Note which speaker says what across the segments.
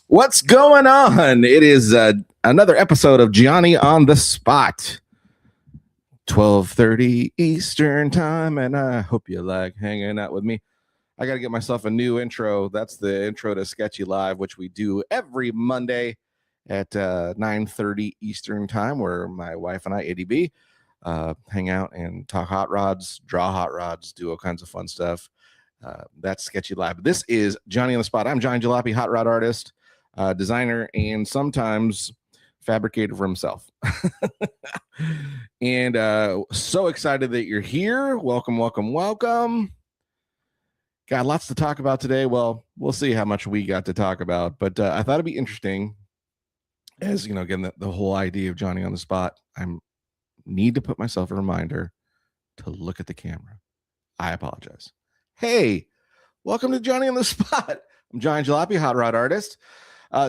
Speaker 1: What's going on? It is another episode of Johnny on the Spot. 12:30 Eastern time, and I hope you like hanging out with me. I got to get myself a new intro. That's the intro to Sketchy Live, which we do every Monday at 9:30 Eastern time, where my wife and I, ADB, hang out and talk hot rods, draw hot rods, do all kinds of fun stuff. That's Sketchy Live. This is Johnny on the Spot. I'm Johnny Jalopy, hot rod artist, designer, and sometimes fabricator for himself. And so excited that you're here. Welcome. Got lots to talk about today. Well, we'll see how much we got to talk about, but I thought it'd be interesting, as you know, again, the whole idea of Johnny on the Spot. I need to put myself a reminder to look at the camera. I apologize. Hey, welcome to Johnny on the Spot. I'm Johnny Jalopy, hot rod artist.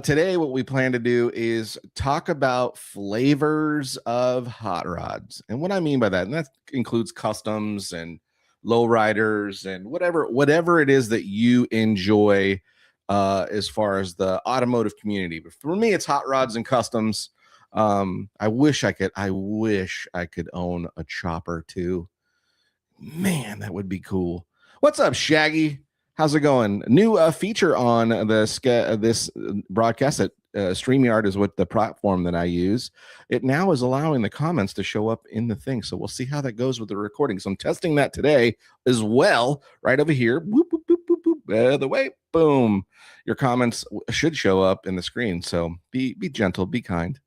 Speaker 1: Today, what we plan to do is talk about flavors of hot rods. And what I mean by that, and that includes customs and lowriders and whatever it is that you enjoy as far as the automotive community. But for me, it's hot rods and customs. I wish I could own a chopper too. Man, that would be cool. What's up, Shaggy? How's it going? New feature on this broadcast at StreamYard is what the platform that I use. It now is allowing the comments to show up in the thing. So we'll see how that goes with the recording. So I'm testing that today as well, right over here. Boop, boop, boop, boop, boop. By the way, boom. Your comments should show up in the screen. So be gentle, be kind.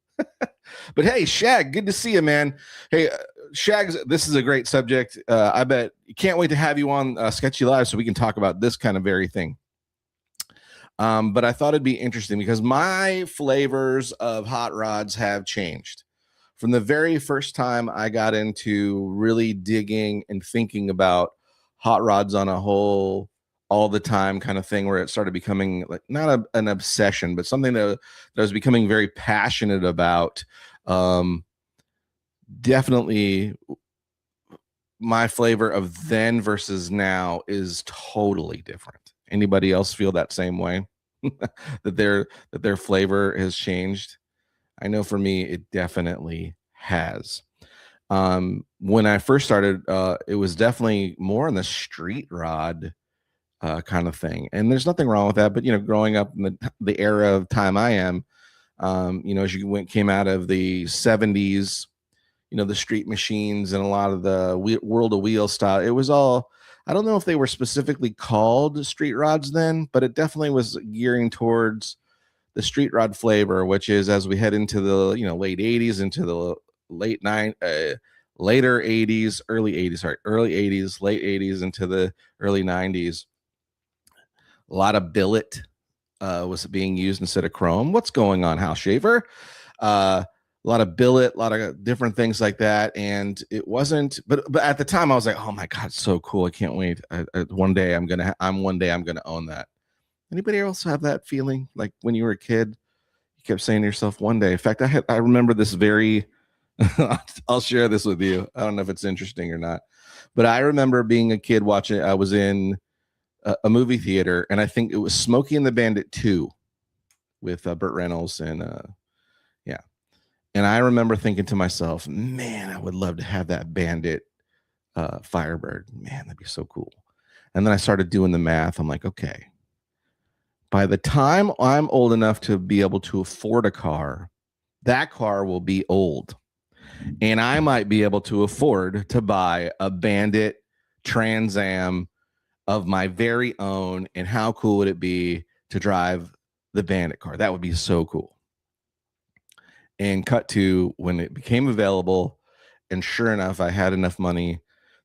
Speaker 1: But hey, Shag, good to see you, man. Hey, Shags, this is a great subject. I bet you can't wait to have you on Sketchy Live so we can talk about this kind of very thing. But I thought it'd be interesting because my flavors of hot rods have changed. From the very first time I got into really digging and thinking about hot rods on a whole, all the time kind of thing, where it started becoming like not an obsession, but something that I was becoming very passionate about. Definitely my flavor of then versus now is totally different. Anybody else feel that same way? that their flavor has changed? I know for me it definitely has. When I first started, it was definitely more in the street rod kind of thing, and there's nothing wrong with that. But you know, growing up in the era of time I am, as you came out of the 70s, the street machines and a lot of the World of Wheel style, it was all, I don't know if they were specifically called street rods then, but it definitely was gearing towards the street rod flavor, which is as we head into the late 80s, into the later 80s, early 80s, late 80s into the early 90s. A lot of billet was being used instead of chrome. What's going on, Hal Shaver? A lot of billet, a lot of different things like that. And it wasn't, but at the time I was like, oh my God, so cool. I can't wait. One day I'm going to own that. Anybody else have that feeling? Like when you were a kid, you kept saying to yourself one day. In fact, I remember this very, I'll share this with you. I don't know if it's interesting or not, but I remember being a kid watching, I was in a movie theater, and I think it was Smokey and the Bandit 2 with Burt Reynolds and yeah. And I remember thinking to myself, man, I would love to have that Bandit Firebird. Man, that'd be so cool. And then I started doing the math. I'm like, okay, by the time I'm old enough to be able to afford a car, that car will be old. And I might be able to afford to buy a Bandit Trans Am of my very own. And how cool would it be to drive the Bandit car. That would be so cool. And cut to when it became available, and sure enough, I had enough money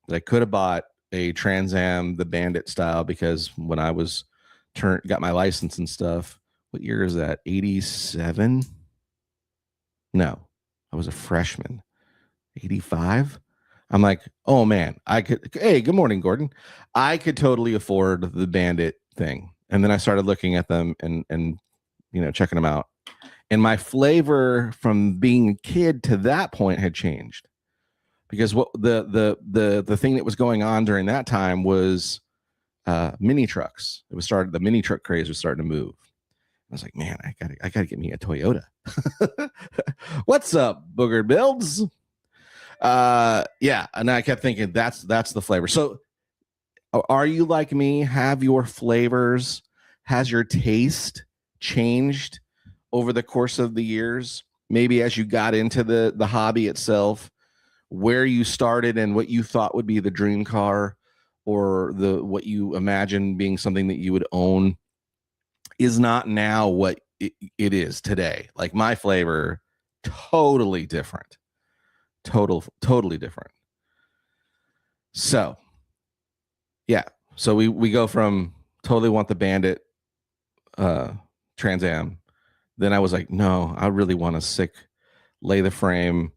Speaker 1: that I could have bought a Trans Am, the Bandit style, because when I was got my license and stuff, what year is that? 87? No, I was a freshman. 85? I'm like, oh man, I could. Hey, good morning, Gordon. I could totally afford the Bandit thing. And then I started looking at them and checking them out. And my flavor from being a kid to that point had changed, because what the thing that was going on during that time was mini trucks. The mini truck craze was starting to move. I was like, man, I gotta get me a Toyota. What's up, Booger Builds? Yeah, and I kept thinking that's the flavor. So are you like me? Have your flavors, has your taste changed over the course of the years? Maybe as you got into the hobby itself, where you started and what you thought would be the dream car, or what you imagine being something that you would own, is not now what it is today. Like my flavor, totally different. Totally different. So yeah, so we go from totally want the Bandit Trans Am. Then I was like, no, I really want a sick, lay the frame,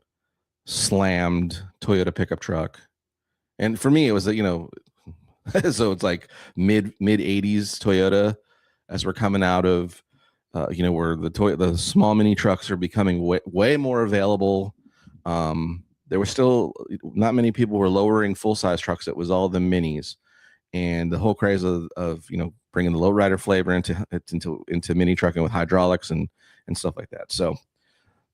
Speaker 1: slammed Toyota pickup truck. And for me, it was so it's like mid 80s Toyota, as we're coming out of where the small mini trucks are becoming way more available. There were still not many people were lowering full size trucks. It was all the minis, and the whole craze of bringing the lowrider flavor into mini trucking with hydraulics and stuff like that. So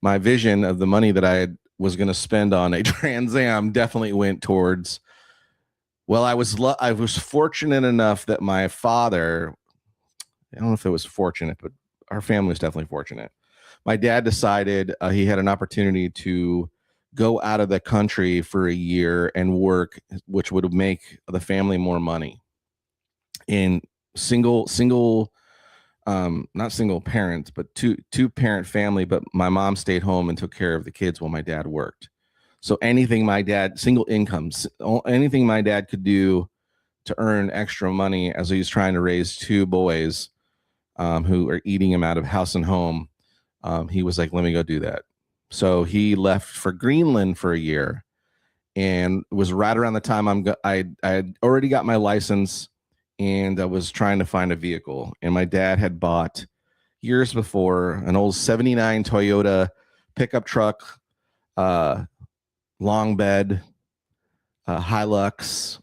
Speaker 1: my vision of the money that I was going to spend on a Trans Am definitely went towards. Well, I was fortunate enough that my father, I don't know if it was fortunate, but our family was definitely fortunate. My dad decided he had an opportunity to go out of the country for a year and work, which would make the family more money. In not single parents, but two parent family, but my mom stayed home and took care of the kids while my dad worked. So anything single incomes, anything my dad could do to earn extra money as he's trying to raise two boys who are eating him out of house and home, he was like, let me go do that. So he left for Greenland for a year, and it was right around the time I had already got my license, and I was trying to find a vehicle. And my dad had bought years before an old 79 Toyota pickup truck, long bed, Hilux.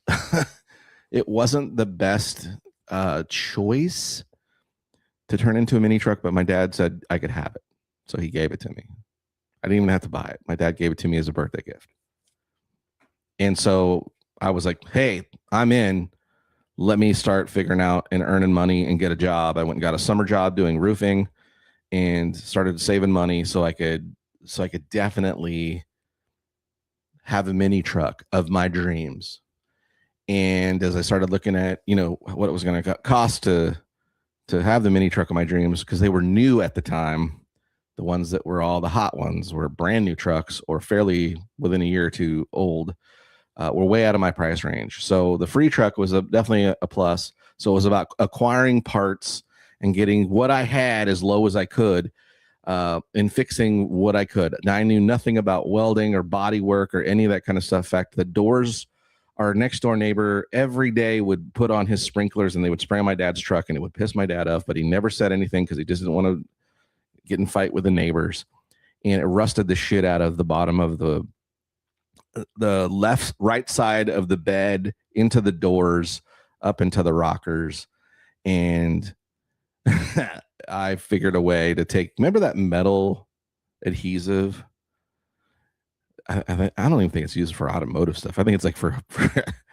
Speaker 1: It wasn't the best choice to turn into a mini truck, but my dad said I could have it. So he gave it to me. I didn't even have to buy it. My dad gave it to me as a birthday gift. And so I was like, hey, I'm in. Let me start figuring out and earning money and get a job. I went and got a summer job doing roofing and started saving money so I could definitely have a mini truck of my dreams. And as I started looking at, what it was going to cost to have the mini truck of my dreams, because they were new at the time, the ones that were all the hot ones were brand new trucks or fairly within a year or two old, were way out of my price range. So the free truck was definitely a plus. So it was about acquiring parts and getting what I had as low as I could, and fixing what I could. Now, I knew nothing about welding or body work or any of that kind of stuff. In fact, the doors, our next door neighbor every day would put on his sprinklers and they would spray on my dad's truck, and it would piss my dad off, but he never said anything because he just didn't want to get in fight with the neighbors. And it rusted the shit out of the bottom of the right side of the bed, into the doors, up into the rockers. And I figured a way to remember that metal adhesive? I don't even think it's used for automotive stuff. I think it's like for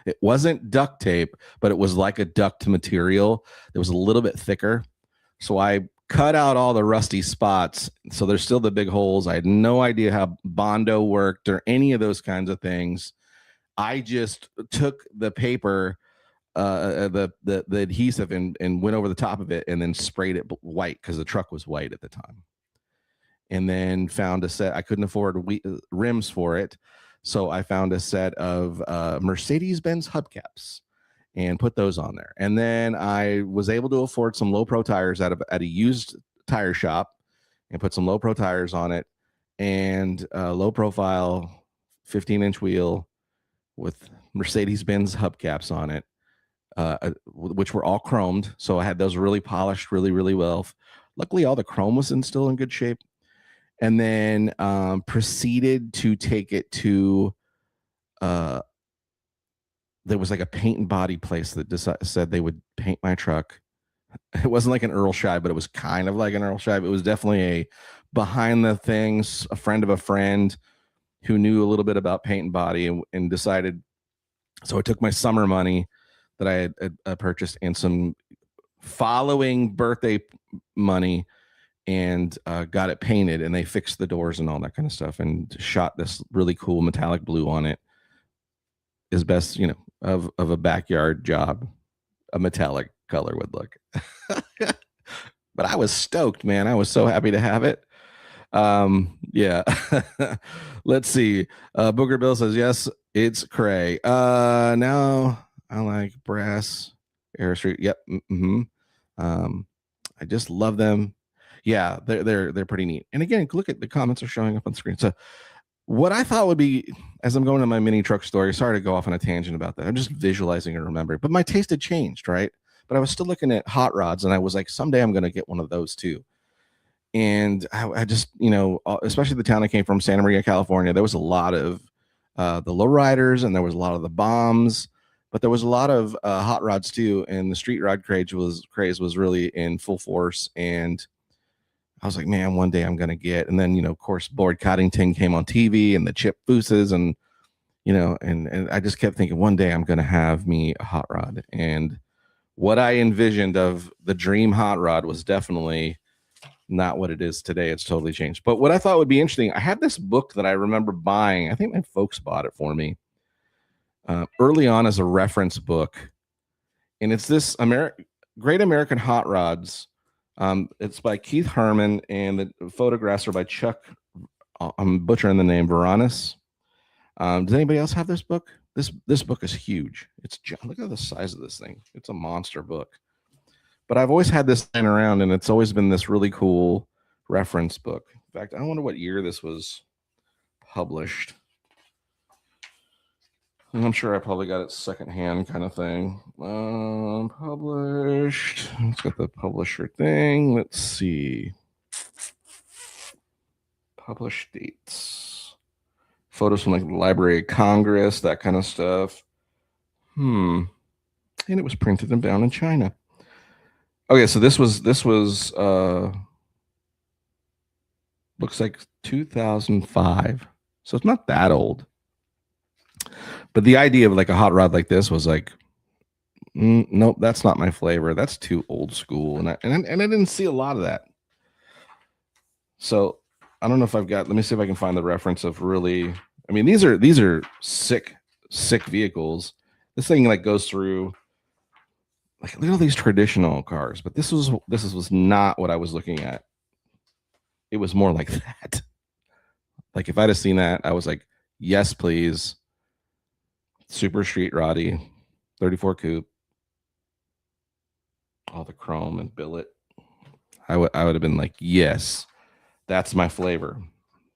Speaker 1: it wasn't duct tape, but it was like a duct material that was a little bit thicker. So I cut out all the rusty spots. So there's still the big holes. I had no idea how Bondo worked or any of those kinds of things. I just took the paper the adhesive and went over the top of it and then sprayed it white because the truck was white at the time. And then found a set. I couldn't afford rims for it, so I found a set of Mercedes-Benz hubcaps and put those on there. And then I was able to afford some low pro tires at a used tire shop and put some low pro tires on it and low profile 15-inch wheel with Mercedes-Benz hubcaps on it, which were all chromed. So I had those really polished really, really well. Luckily, all the chrome was still in good shape. And then proceeded to take it to there was like a paint and body place that said they would paint my truck. It wasn't like an Earl Scheib, but it was kind of like an Earl Scheib. It was definitely a behind the things, a friend of a friend who knew a little bit about paint and body and decided. So I took my summer money that I had purchased and some following birthday money and got it painted, and they fixed the doors and all that kind of stuff and shot this really cool metallic blue on it as best, of a backyard job, a metallic color would look. But I was stoked, man. I was so happy to have it. Yeah. Let's see. Booger Bill says, yes, it's cray. Now I like brass Air Street. Yep. Mm-hmm. I just love them. Yeah, they're pretty neat. And again, look at the comments are showing up on the screen. So what I thought would be, as I'm going to my mini truck story, sorry to go off on a tangent about that. I'm just visualizing and remembering, but my taste had changed, right? But I was still looking at hot rods and I was like, someday I'm going to get one of those too. And I just, especially the town I came from, Santa Maria, California, there was a lot of the lowriders and there was a lot of the bombs, but there was a lot of hot rods too. And the street rod craze was really in full force. And I was like, man, one day I'm going to get, and then, of course, Boyd Coddington came on TV and the Chip Fooses and, and I just kept thinking one day I'm going to have me a hot rod. And what I envisioned of the dream hot rod was definitely not what it is today. It's totally changed. But what I thought would be interesting, I had this book that I remember buying. I think my folks bought it for me early on as a reference book. And it's this Great American Hot Rods. It's by Keith Herman, and the photographs are by Chuck. I'm butchering the name, Varonis. Does anybody else have this book? This book is huge. Look at the size of this thing. It's a monster book. But I've always had this thing around, and it's always been this really cool reference book. In fact, I wonder what year this was published. I'm sure I probably got it secondhand kind of thing. Published. Let's get the publisher thing. Let's see. Published dates. Photos from like the Library of Congress, that kind of stuff. And it was printed and bound in China. Okay, so this was looks like 2005. So it's not that old. But the idea of like a hot rod like this was like, nope, that's not my flavor. That's too old school. And I didn't see a lot of that. So I don't know if I've got, let me see if I can find the reference of really, I mean, these are sick vehicles. This thing like goes through, like, look at all these traditional cars, but this was not what I was looking at. It was more like that. Like if I'd have seen that, I was like, yes, please. Super street roddy, 34 coupe, all the chrome and billet. I would have been like, yes, that's my flavor.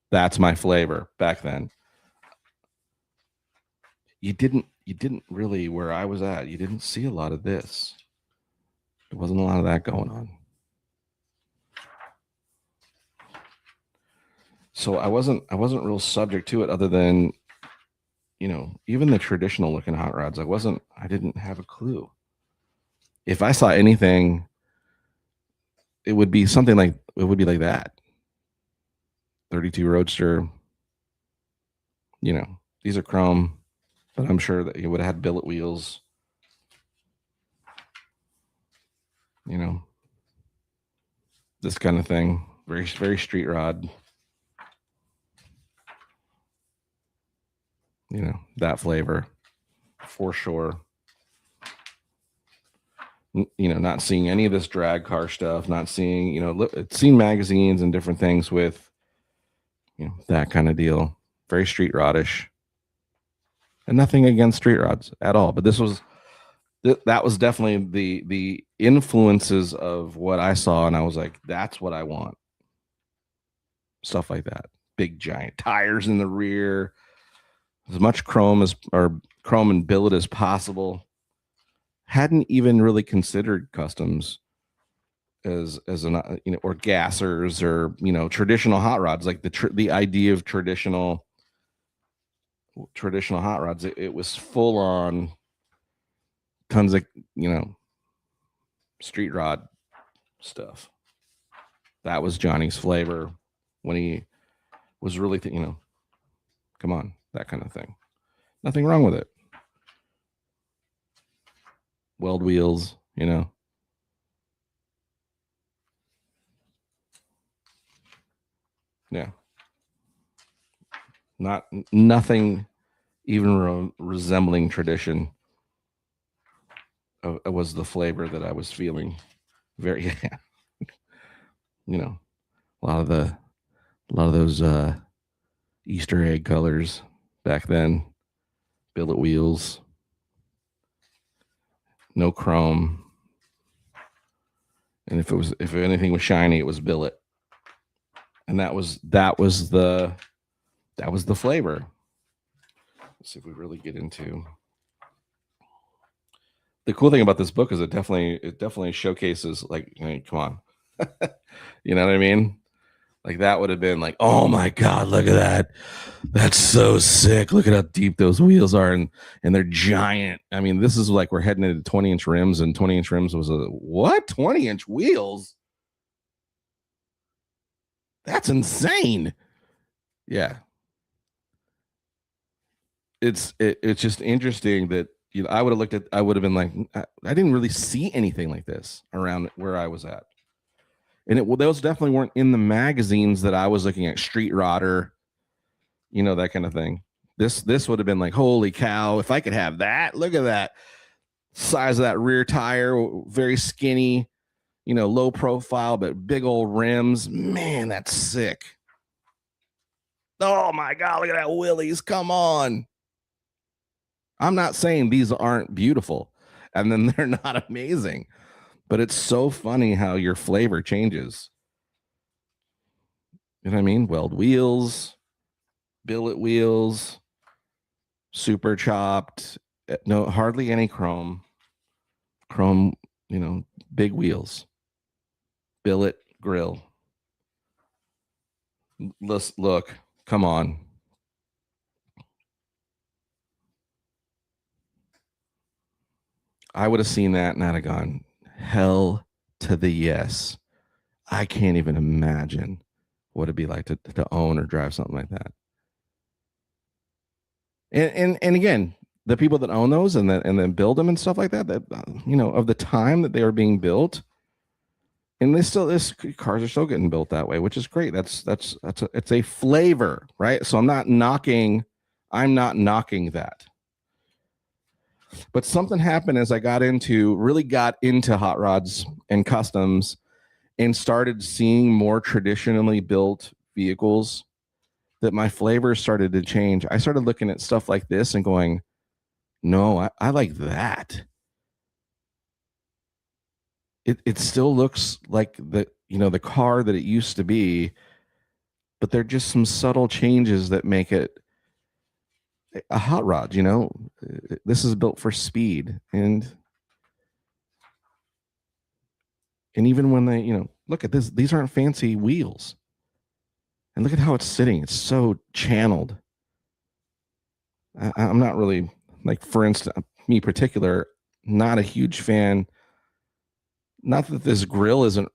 Speaker 1: That's my flavor back then. You didn't really, where I was at, you didn't see a lot of this. There wasn't a lot of that going on. So I wasn't real subject to it other than, even the traditional looking hot rods. I didn't have a clue. If I saw anything, it would be something like, it would be like that. 32 Roadster, these are chrome, but I'm sure that it would have had billet wheels, this kind of thing. Very, very street rod. That flavor for sure. not seeing any of this drag car stuff, not seeing, seen magazines and different things with, that kind of deal. Very street rodish. And nothing against street rods at all. But that was definitely the influences of what I saw. And I was like, that's what I want. Stuff like that. Big giant tires in the rear. As much chrome and billet as possible. Hadn't even really considered customs as an or gassers or traditional hot rods, like the idea of traditional hot rods. It was full on tons of street rod stuff. That was Johnny's flavor when he was really come on, that kind of thing. Nothing wrong with it. Weld wheels, yeah, nothing even resembling tradition was the flavor that I was feeling. Very, a lot of those Easter egg colors back then. Billet wheels, no chrome, and if anything was shiny, it was billet, and that was the flavor. Let's see if we really get into. The cool thing about this book is it definitely showcases, like, come on, you know what I mean? Like, that would have been like, oh my God, look at that. That's so sick. Look at how deep those wheels are. And they're giant. I mean, this is like we're heading into 20-inch rims, and 20-inch rims was what? 20-inch wheels? That's insane. Yeah. It's just interesting that, I would have been like, I didn't really see anything like this around where I was at. And those definitely weren't in the magazines that I was looking at. Street Rodder, that kind of thing. This would have been like, holy cow, if I could have that. Look at that size of that rear tire, very skinny, low profile, but big old rims. Man, that's sick. Oh my God, look at that Willys. Come on. I'm not saying these aren't beautiful and then they're not amazing, but it's so funny how your flavor changes. You know what I mean? Weld wheels, billet wheels, super chopped, no, hardly any chrome, big wheels, billet grill. Let's look, come on. I would have seen that and I'd have gone, hell to the yes. I can't even imagine what it'd be like to own or drive something like that. And again, the people that own those and then build them and stuff like that, of the time that they were being built, and cars are still getting built that way, which is great. It's a flavor, right? So I'm not knocking that. But something happened as I really got into hot rods and customs and started seeing more traditionally built vehicles, that my flavors started to change. I started looking at stuff like this and going, no, I like that. It still looks like the car that it used to be, but there are just some subtle changes that make it a hot rod. This is built for speed, and even when they look at this, these aren't fancy wheels, and look at how it's sitting. It's so channeled. I'm not really, like, for instance, me particular, not a huge fan. Not that this grill isn't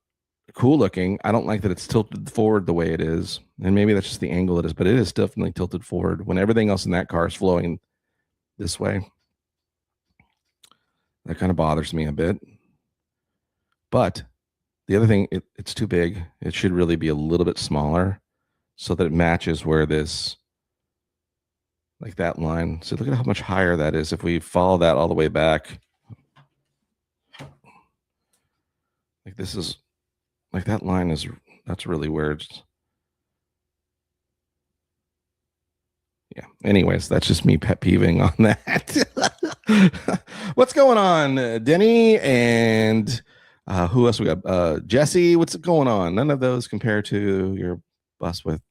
Speaker 1: cool looking. I don't like that it's tilted forward the way it is. And maybe that's just the angle it is, but it is definitely tilted forward when everything else in that car is flowing this way. That kind of bothers me a bit. But the other thing, it's too big. It should really be a little bit smaller so that it matches where this, like that line. So look at how much higher that is. If we follow that all the way back, Like this is like that line is that's really weird. Yeah. Anyways, that's just me pet peeving on that. What's going on, Denny? And who else we got? Jesse, what's going on? None of those compare to your bus with.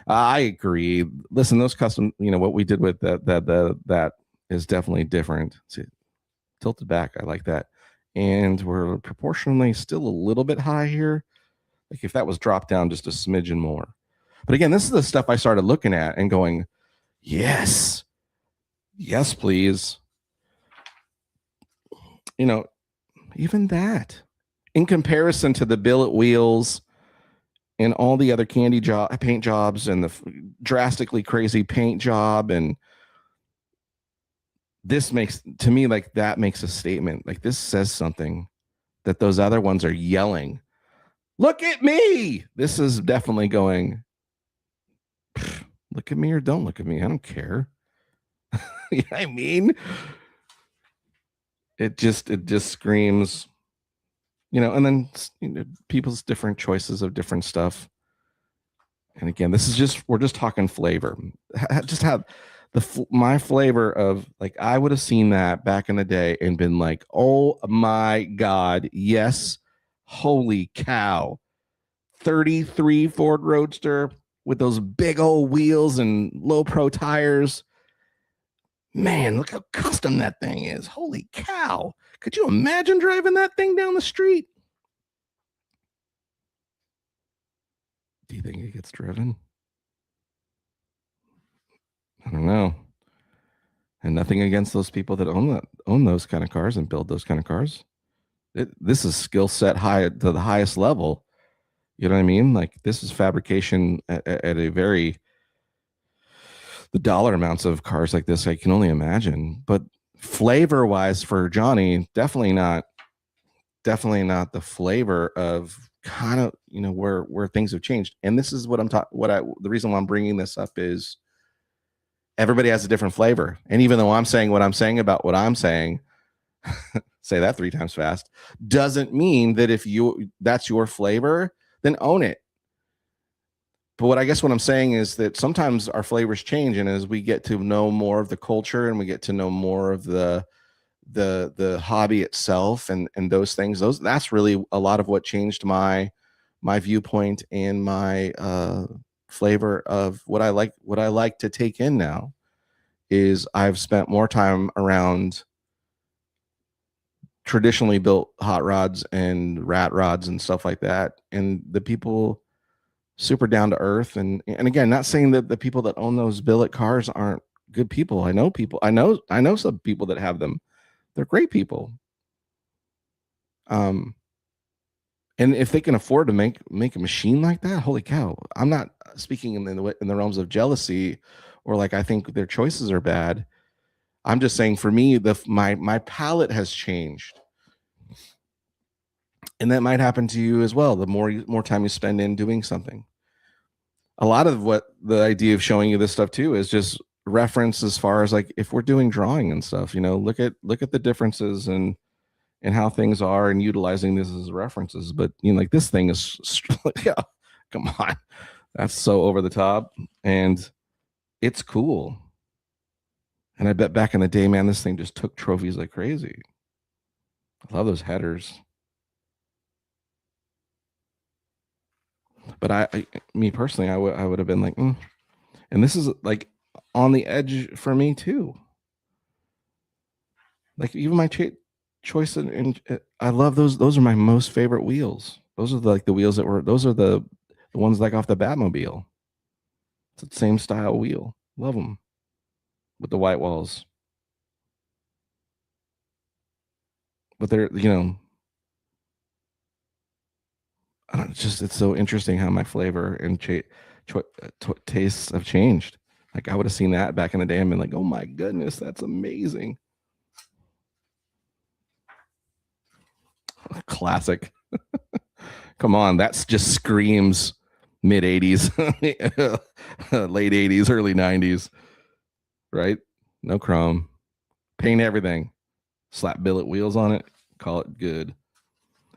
Speaker 1: I agree. Listen, those custom, what we did with that is definitely different. See, tilted back, I like that. And we're proportionally still a little bit high here. Like if that was dropped down just a smidgen more. But again, this is the stuff I started looking at and going, yes, yes, please. Even that in comparison to the billet wheels and all the other paint jobs and the drastically crazy paint job, and this makes to me like that makes a statement. Like this says something that those other ones are yelling. Look at me. This is definitely going, look at me or don't look at me. I don't care. You know what I mean? It just screams, and then people's different choices of different stuff. And again, we're just talking flavor. Just have my flavor of like, I would have seen that back in the day and been like, oh my God, yes, holy cow. 33 Ford Roadster with those big old wheels and low pro tires. Man, look how custom that thing is. Holy cow. Could you imagine driving that thing down the street? Do you think it gets driven? I don't know. And nothing against those people that own those kind of cars and build those kind of cars. This is skill set high to the highest level. You know what I mean? Like this is fabrication at a very, the dollar amounts of cars like this, I can only imagine. But flavor wise for Johnny, definitely not the flavor of kind of, where things have changed. And this is what I'm talking, the reason why I'm bringing this up is everybody has a different flavor. And even though I'm saying what I'm saying about what I'm saying, say that 3 times fast, doesn't mean that if that's your flavor, then own it. But what I'm saying is that sometimes our flavors change, and as we get to know more of the culture and we get to know more of the hobby itself and those things, that's really a lot of what changed my viewpoint and my flavor of what I like to take in now is I've spent more time around traditionally built hot rods and rat rods and stuff like that, and the people super down to earth, and again, not saying that the people that own those billet cars aren't good people. I know some people that have them. They're great people. And if they can afford to make a machine like that, holy cow. I'm not speaking in the realms of jealousy or like I think their choices are bad. I'm just saying for me, my palate has changed. And that might happen to you as well. The more time you spend in doing something. A lot of what the idea of showing you this stuff too is just reference as far as like if we're doing drawing and stuff, look at the differences and how things are and utilizing this as references. But like this thing is yeah, come on. That's so over the top and it's cool. And I bet back in the day, man, this thing just took trophies like crazy. I love those headers. But me personally, I would have been like, and this is like on the edge for me too. Like even my choice and I love those. Those are my most favorite wheels. Those are the wheels those are the ones like off the Batmobile. It's the same style wheel. Love them with the white walls. But they're, it's so interesting how my flavor and tastes have changed. Like I would have seen that back in the day and been like, oh my goodness, that's amazing. Classic. Come on, that's just screams mid 80s, late 80s, early 90s, right? No chrome, paint everything, slap billet wheels on it, call it good.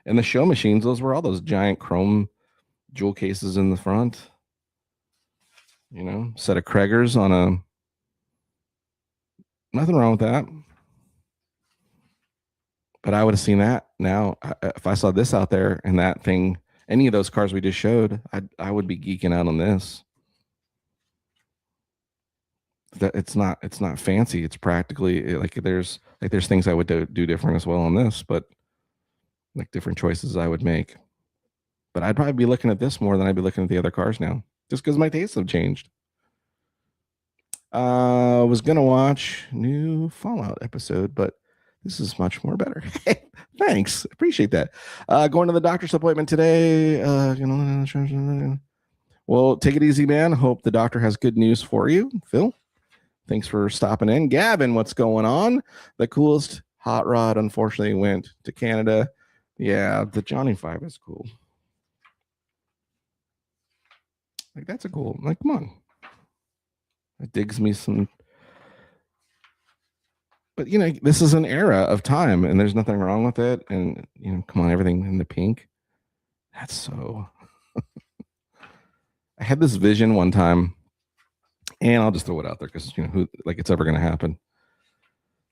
Speaker 1: And the show machines, those were all those giant chrome jewel cases in the front. Set of Krager's on a. Nothing wrong with that. But I would have seen that now. If I saw this out there and that thing, any of those cars we just showed, I would be geeking out on this. That it's not fancy. It's practically like there's things I would do different as well on this, but like different choices I would make. But I'd probably be looking at this more than I'd be looking at the other cars now, just because my tastes have changed. I was gonna watch new Fallout episode, but this is much more better. Thanks, appreciate that. Going to the doctor's appointment today. Well, take it easy, man. Hope the doctor has good news for you, Phil. Thanks for stopping in. Gavin, what's going on? The coolest hot rod, unfortunately, went to Canada. Yeah, the Johnny 5 is cool. Like, that's a cool, like, come on. It digs me some. But, this is an era of time, and there's nothing wrong with it. And, come on, everything in the pink. That's so. I had this vision one time, and I'll just throw it out there because, it's ever going to happen.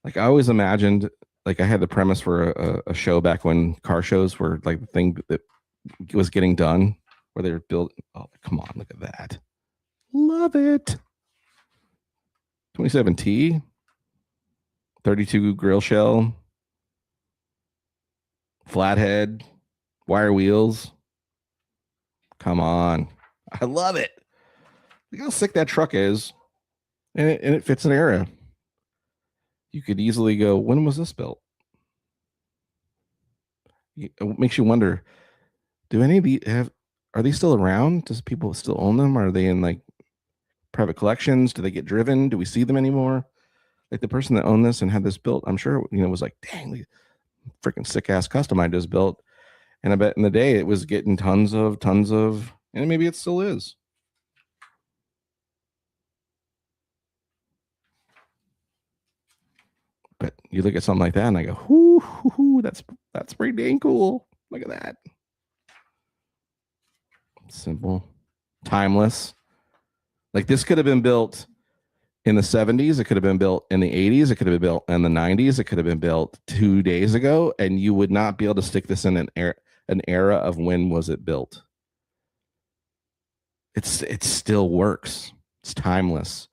Speaker 1: Like, I always imagined, like, I had the premise for a show back when car shows were like the thing that was getting done, where they were built. Oh, come on, look at that. Love it. 27T, 32 grill shell, flathead, wire wheels. Come on. I love it. Look how sick that truck is. And it fits an era. You could easily go, when was this built? It makes you wonder, do any of these are they still around? Does people still own them? Are they in like private collections? Do they get driven? Do we see them anymore? Like the person that owned this and had this built, I'm sure, was like, dang, freaking sick ass custom I just built. And I bet in the day it was getting tons of, and maybe it still is. But you look at something like that and I go, whoo, that's pretty dang cool. Look at that. Simple, timeless. Like this could have been built in the 70s. It could have been built in the 80s. It could have been built in the 90s. It could have been built 2 days ago. And you would not be able to stick this in an era of when was it built. It still works. It's timeless.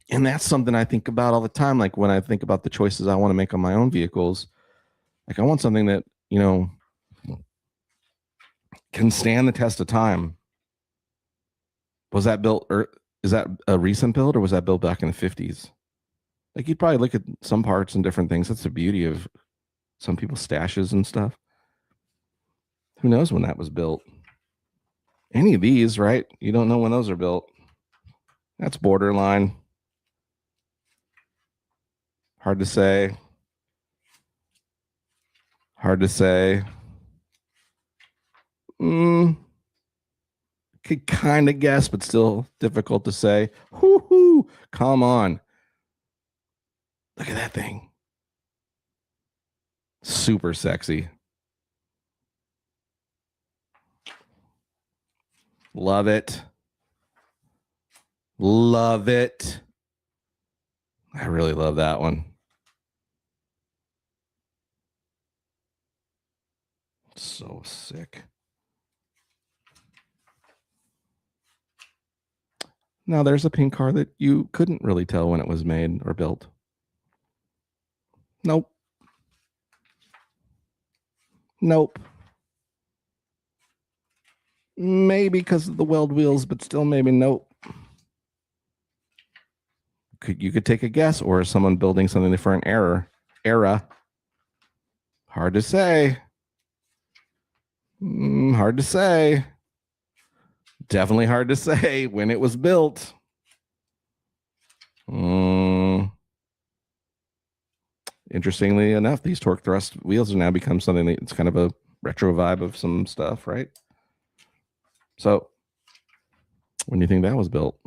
Speaker 1: And that's something I think about all the time. Like when I think about the choices I want to make on my own vehicles, like I want something that, can stand the test of time. Was that built, or is that a recent build, or was that built back in the 50s? Like you'd probably look at some parts and different things. That's the beauty of some people's stashes and stuff. Who knows when that was built? Any of these, right? You don't know when those are built. That's borderline. Hard to say. Could kind of guess, but still difficult to say. Whoo, come on. Look at that thing. Super sexy. Love it. Love it. I really love that one. So sick. Now there's a pink car that you couldn't really tell when it was made or built. Nope. Maybe because of the weld wheels, but still maybe nope. You could take a guess, or is someone building something different era? Hard to say. Hard to say. Definitely hard to say when it was built. Interestingly enough, these torque thrust wheels have now become something that's kind of a retro vibe of some stuff, right? So, when do you think that was built?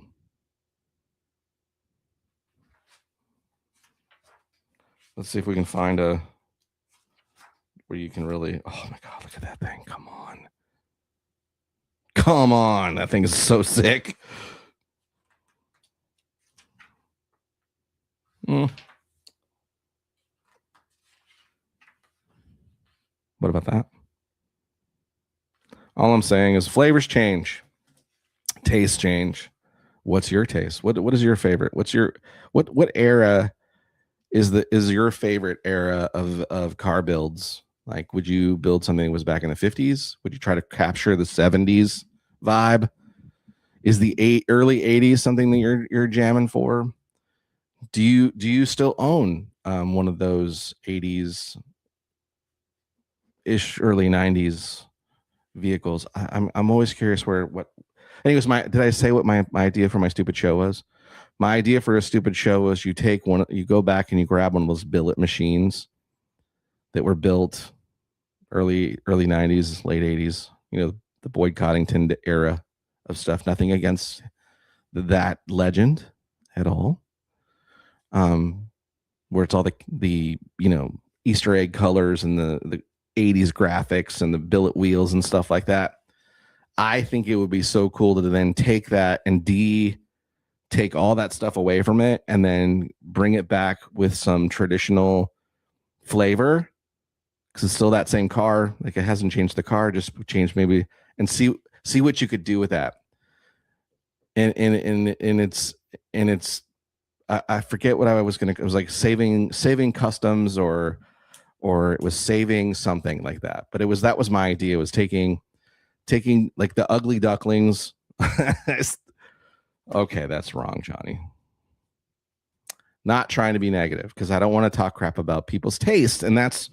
Speaker 1: Let's see if we can find a where you can really, oh my God, look at that thing. Come on. Come on. That thing is so sick. Mm. What about that? All I'm saying is flavors change, tastes change. What's your taste? What is your favorite? What era is your favorite era of car builds? Like, would you build something that was back in the 50s? Would you try to capture the 70s vibe? Is the early 80s something that you're jamming for? Do you still own one of those 80s ish early 90s vehicles? I'm always curious what. Anyways, did I say what my idea for my stupid show was? My idea for a stupid show was you go back and you grab one of those billet machines that were built early 90s, late 80s. The Boyd Coddington era of stuff. Nothing against that legend at all. Where it's all the Easter egg colors and the 80s graphics and the billet wheels and stuff like that. I think it would be so cool to then take that and take all that stuff away from it and then bring it back with some traditional flavor, because it's still that same car. Like, it hasn't changed the car, just changed maybe, and see what you could do with that. And it's I forget what I was gonna. It was like saving customs, or it was saving something like that. But that was my idea. It was taking like the ugly ducklings. Okay, that's wrong, Johnny. Not trying to be negative, because I don't want to talk crap about people's taste, and that's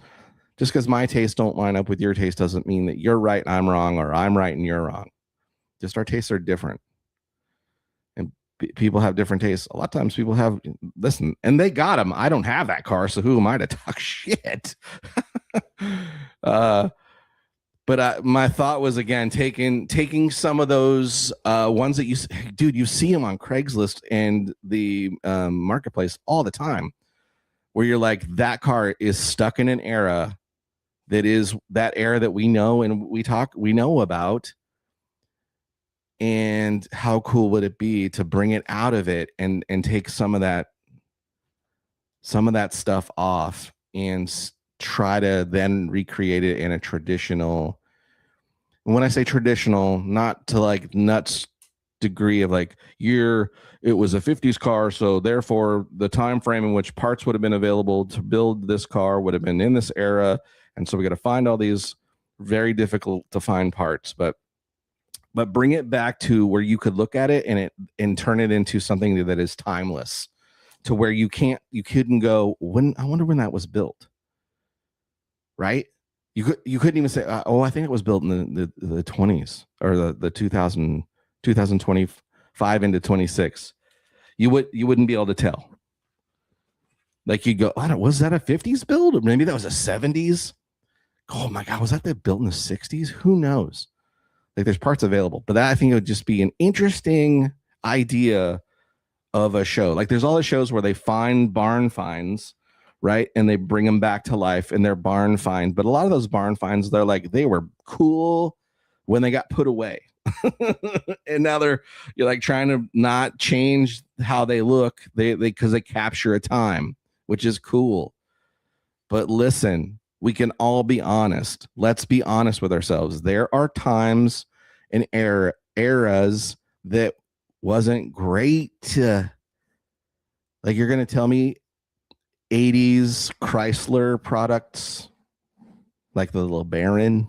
Speaker 1: just because my tastes don't line up with your taste doesn't mean that you're right and I'm wrong, or I'm right and you're wrong. Just our tastes are different, and people have different tastes. A lot of times people have, listen, and they got them. I don't have that car, so who am I to talk shit? But my thought was, again, taking some of those ones that you see them on Craigslist and the marketplace all the time, where you're like, that car is stuck in an era that is that era that we know and we know about. And how cool would it be to bring it out of it and take some of that stuff off and try to then recreate it in a traditional. And when I say traditional, not to like nuts degree of like it was a 50s car, so therefore the time frame in which parts would have been available to build this car would have been in this era, and so we got to find all these very difficult to find parts, but bring it back to where you could look at it and turn it into something that is timeless, to where you couldn't go, I wonder when that was built, right? You couldn't even say, I think it was built in the 20s, or the 2025 into 26. You wouldn't be able to tell. Like, you'd go, was that a 50s build? Or maybe that was a 70s. Oh my God, was that built in the 60s? Who knows? Like, there's parts available, but I think it would just be an interesting idea of a show. Like, there's all the shows where they find barn finds, right? And they bring them back to life in their barn find. But a lot of those barn finds, they were cool when they got put away. And now you're like trying to not change how they look. Because they capture a time, which is cool. But listen, we can all be honest. Let's be honest with ourselves. There are times and eras that wasn't great. Like, you're going to tell me 80s Chrysler products, like the LeBaron.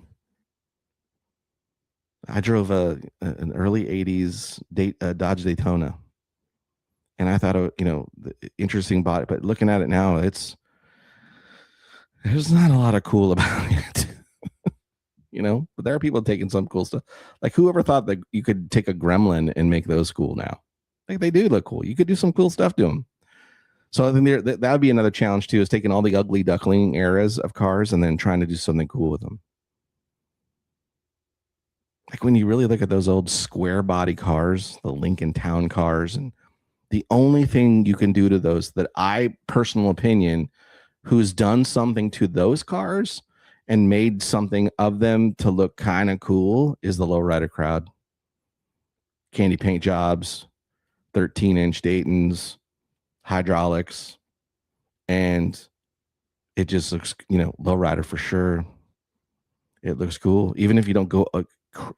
Speaker 1: I drove an early 80s Dodge Daytona, and I thought, interesting body, but looking at it now, there's not a lot of cool about it. But there are people taking some cool stuff. Like, whoever thought that you could take a Gremlin and make those cool now? Like, they do look cool. You could do some cool stuff to them. So I think that would be another challenge too, is taking all the ugly duckling eras of cars and then trying to do something cool with them. Like, when you really look at those old square body cars, the Lincoln Town cars, and the only thing you can do to those, that I personal opinion, who's done something to those cars and made something of them to look kind of cool is the lowrider crowd. Candy paint jobs, 13-inch Daytons, hydraulics, and it just looks, lowrider for sure. It looks cool. Even if you don't go,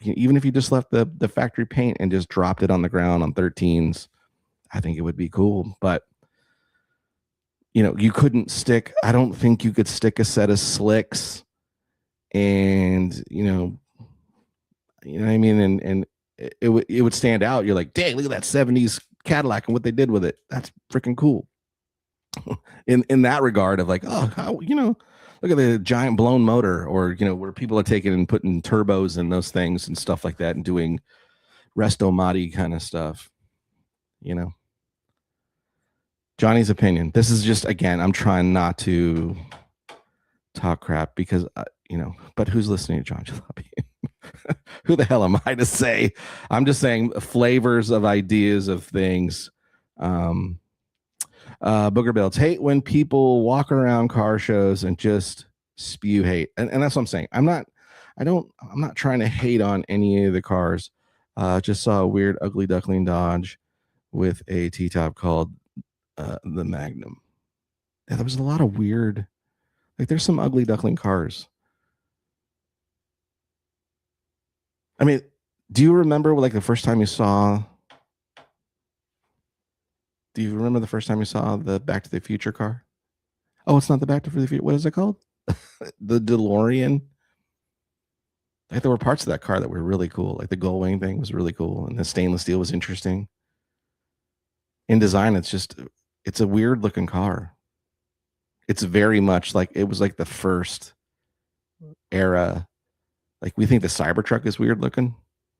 Speaker 1: even if you just left the factory paint and just dropped it on the ground on 13s, I think it would be cool. But you couldn't stick. I don't think you could stick a set of slicks, and what I mean, and it would stand out. You're like, dang, look at that 70s Cadillac and what they did with it. That's freaking cool. in that regard of like, oh, how, look at the giant blown motor, or where people are taking and putting turbos in those things and stuff like that and doing resto modi kind of stuff. Johnny's opinion. This is just, again, I'm trying not to talk crap because but who's listening to John Jalopy? Who the hell am I to say? I'm just saying flavors of ideas of things. Booger Builds, hate when people walk around car shows and just spew hate, and that's what I'm saying. I'm not trying to hate on any of the cars. Just saw a weird ugly duckling Dodge with a T-top called the Magnum. Yeah, there was a lot of weird, like there's some ugly duckling cars. I mean, do you remember like the first time you saw? Do you remember the first time you saw the Back to the Future car? Oh, it's not the Back to the Future. What is it called? The DeLorean. Like there were parts of that car that were really cool. Like the gull wing thing was really cool, and the stainless steel was interesting. In design, it's a weird looking car. It's very much like it was like the first era. Like we think the Cybertruck is weird looking.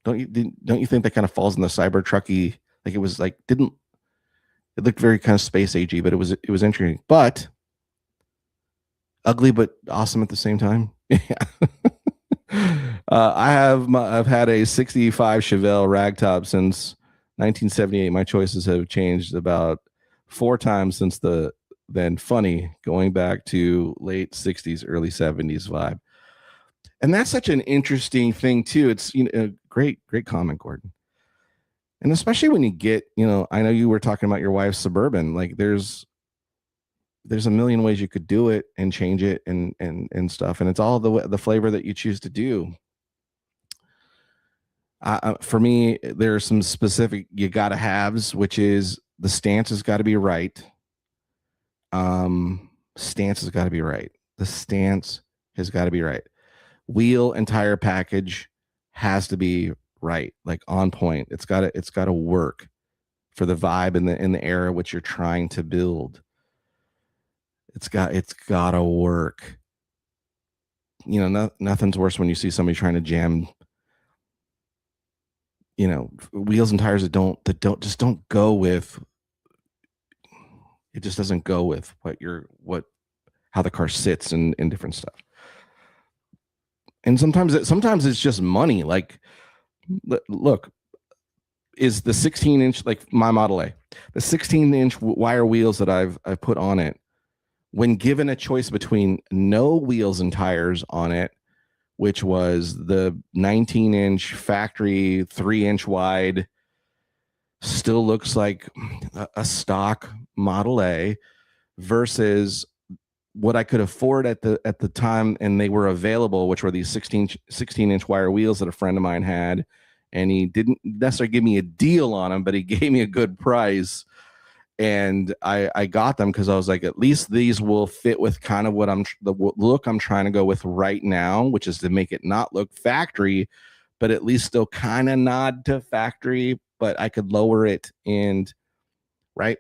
Speaker 1: Don't you think that kind of falls in the Cybertrucky? Like it was like it looked very kind of space agey, but it was interesting. But ugly but awesome at the same time. Yeah. I've had a 65 Chevelle ragtop since 1978. My choices have changed about 4 times since then funny going back to late 60s, early 70s vibe. And that's such an interesting thing too. It's a great comment, Gordon. And especially when you get, I know you were talking about your wife's Suburban. Like there's a million ways you could do it and change it and stuff, and it's all the flavor that you choose to do. For me, there are some specific you gotta haves, which is the stance has got to be right. Stance has got to be right. The stance has got to be right. Wheel and tire package has to be right, like on point. It's got to work for the vibe in the era which you're trying to build. It's got to work. Nothing's worse when you see somebody trying to jam wheels and tires that don't go with, it just doesn't go with how the car sits and different stuff. And sometimes it's just money. Like, look, is the 16-inch, like my Model A, the 16-inch wire wheels that I've put on it, when given a choice between no wheels and tires on it, which was the 19-inch factory 3-inch wide, still looks like a stock Model A, versus what I could afford at the time, and they were available, which were these 16-inch wire wheels that a friend of mine had, and he didn't necessarily give me a deal on them, but he gave me a good price, and I got them because I was like, at least these will fit with kind of the look I'm trying to go with right now, which is to make it not look factory, but at least still kind of nod to factory, but I could lower it and right.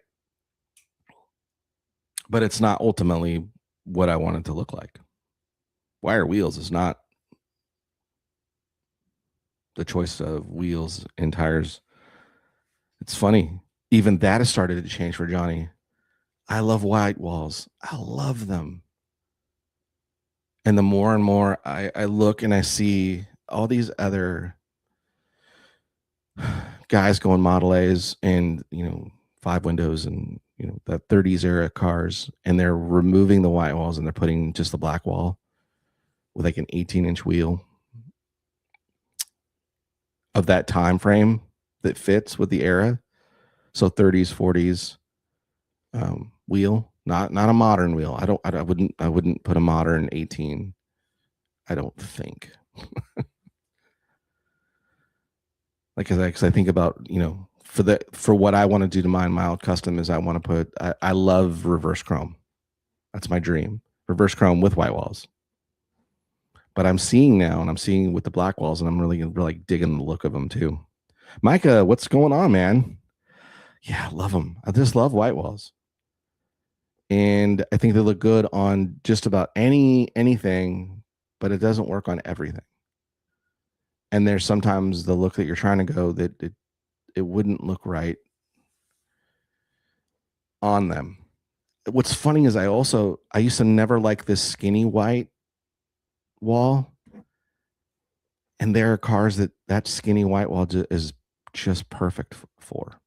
Speaker 1: But it's not ultimately what I want it to look like. Wire wheels is not the choice of wheels and tires. It's funny. Even that has started to change for Johnny. I love white walls. I love them. And the more and more I look and I see all these other guys going Model A's and, 5 windows and, that 30s era cars, and they're removing the white walls and they're putting just the black wall. with like an 18-inch wheel of that time frame that fits with the era. So 30s, 40s wheel, not a modern wheel. I wouldn't put a modern 18. I don't think. Like, because I think about, for what I want to do to mine mild custom is I want to put, I love reverse chrome. That's my dream. Reverse chrome with white walls. But I'm seeing now, and I'm seeing with the black walls, and I'm really like digging the look of them too. Micah, what's going on, man? Yeah, I love them. I just love white walls. And I think they look good on just about anything, but it doesn't work on everything. And there's sometimes the look that you're trying to go that it wouldn't look right on them. What's funny is I used to never like this skinny white wall. And there are cars that skinny white wall is just perfect for.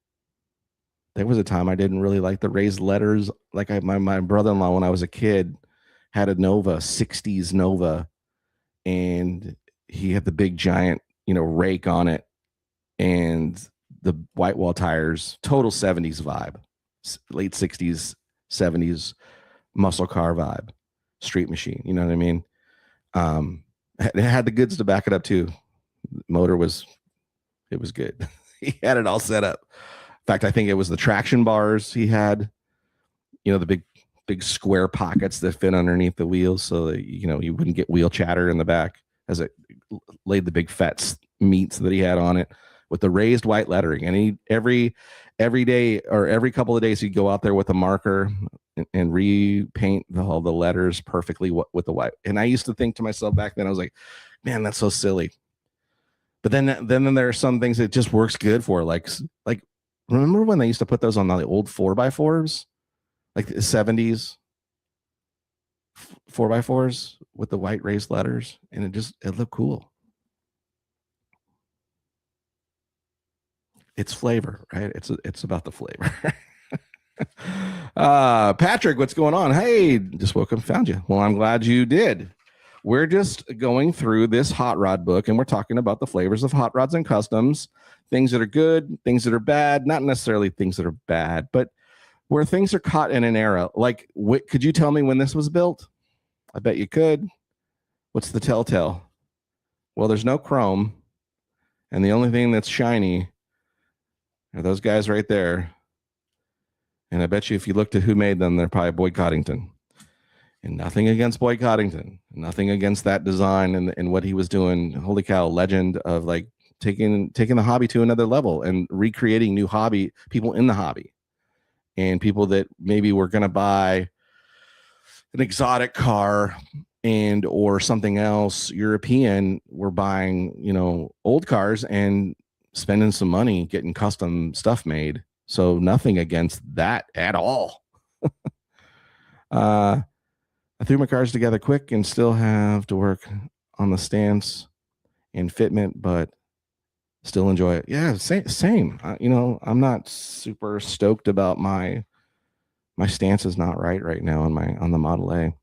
Speaker 1: There was a time I didn't really like the raised letters. Like my brother-in-law, when I was a kid, had a Nova, 60s Nova, and he had the big giant, rake on it, and the white wall tires, total 70s vibe, late 60s, 70s muscle car vibe, street machine. You know what I mean? It had the goods to back it up too. Motor was good. He had it all set up. In fact, I think it was the traction bars he had, the big square pockets that fit underneath the wheels so that, you wouldn't get wheel chatter in the back as it laid the big fat meats that he had on it with the raised white lettering. And he every day or every couple of days he'd go out there with a marker and repaint all the letters perfectly with the white. And I used to think to myself back then, I was like, man, that's so silly. But then there are some things that just works good for, like remember when they used to put those on the old 4x4s, like the 70s 4x4s with the white raised letters, and it looked cool. It's flavor, right? It's about the flavor. Patrick, what's going on? Hey, just woke up and found you. Well, I'm glad you did. We're just going through this hot rod book, and we're talking about the flavors of hot rods and customs, things that are good, things that are bad, not necessarily things that are bad, but where things are caught in an era. Like, could you tell me when this was built? I bet you could. What's the telltale? Well, there's no chrome, and the only thing that's shiny are those guys right there. And I bet you if you looked at who made them, they're probably Boyd Coddington. And nothing against Boyd Coddington, nothing against that design and what he was doing. Holy cow, legend of like taking the hobby to another level and recreating new hobby, people in the hobby and people that maybe were going to buy an exotic car and or something else European, were buying, old cars and spending some money getting custom stuff made. So nothing against that at all. I threw my cars together quick and still have to work on the stance and fitment, but still enjoy it. Yeah, same. I'm not super stoked about my stance is not right now on the Model A.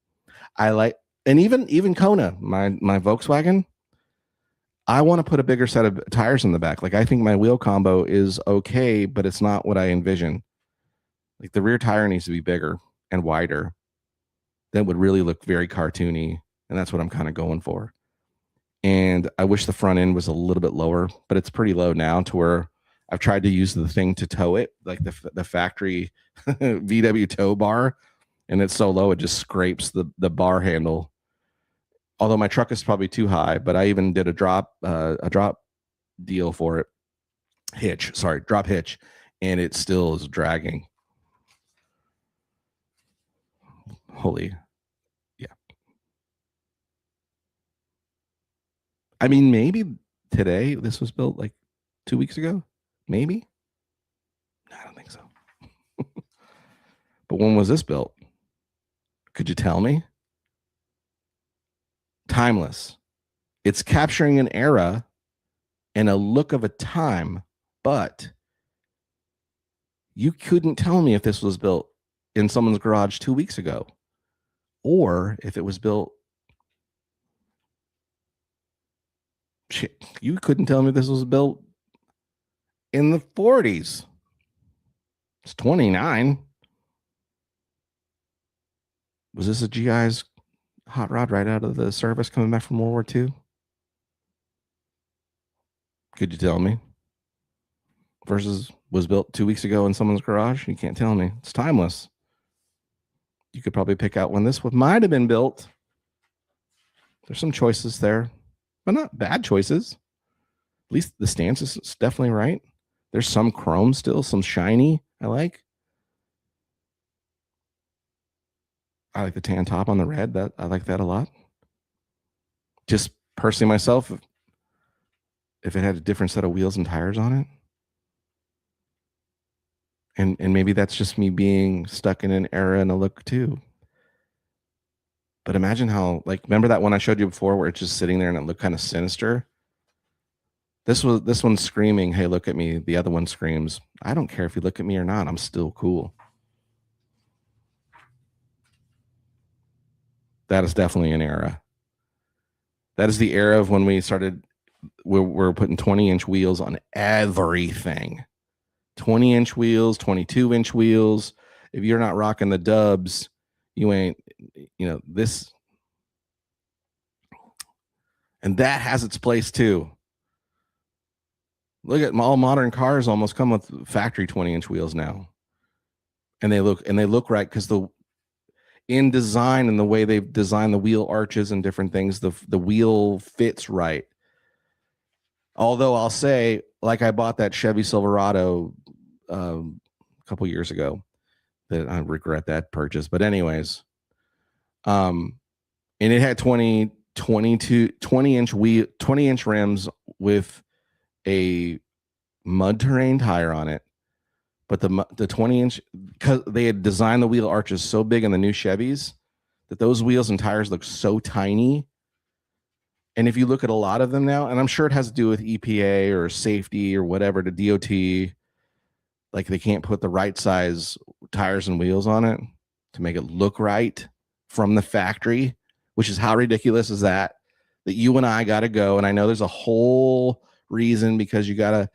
Speaker 1: I like, and even Kona, my Volkswagen, I want to put a bigger set of tires in the back. Like, I think my wheel combo is okay, but it's not what I envision. Like, the rear tire needs to be bigger and wider. That would really look very cartoony, and that's what I'm kind of going for. And I wish the front end was a little bit lower, but it's pretty low now to where I've tried to use the thing to tow it, like the factory VW tow bar, and it's so low it just scrapes the bar handle. Although my truck is probably too high, but I even did a drop deal for it. Drop hitch, and it still is dragging. Holy, yeah. I mean, maybe today this was built like 2 weeks ago, maybe. No, I don't think so. But when was this built? Could you tell me? Timeless. It's capturing an era and a look of a time, but you couldn't tell me if this was built in someone's garage 2 weeks ago or if it was built Shit, you couldn't tell me this was built in the 40s. It's 29. Was this a GI's hot rod right out of the service coming back from World War II? Could you tell me? Versus was built 2 weeks ago in someone's garage? You can't tell me. It's timeless. You could probably pick out when this might have been built. There's some choices there, but not bad choices. At least the stance is definitely right. There's some chrome still, some shiny I like. I like the tan top on the red. That I like that a lot. Just personally myself, if it had a different set of wheels and tires on it, and maybe that's just me being stuck in an era and a look too. But imagine how, like, remember that one I showed you before where it's just sitting there and it looked kind of sinister? This one's screaming, "Hey, look at me." The other one screams, "I don't care if you look at me or not. I'm still cool." That is definitely an era. That is the era of when we started. We're putting 20-inch wheels on everything. 20-inch wheels, 22-inch wheels. If you're not rocking the dubs, you ain't, this. And that has its place too. Look at all modern cars almost come with factory 20-inch wheels now. And they look right because in design and the way they've designed the wheel arches and different things, the wheel fits right. Although I'll say, like, I bought that Chevy Silverado a couple years ago that I regret that purchase. But anyways, and it had 20-inch rims with a mud terrain tire on it. But the 20-inch, because they had designed the wheel arches so big in the new Chevys that those wheels and tires look so tiny. And if you look at a lot of them now, and I'm sure it has to do with EPA or safety or whatever, to DOT, like they can't put the right size tires and wheels on it to make it look right from the factory, which is how ridiculous is that you and I got to go. And I know there's a whole reason, because you have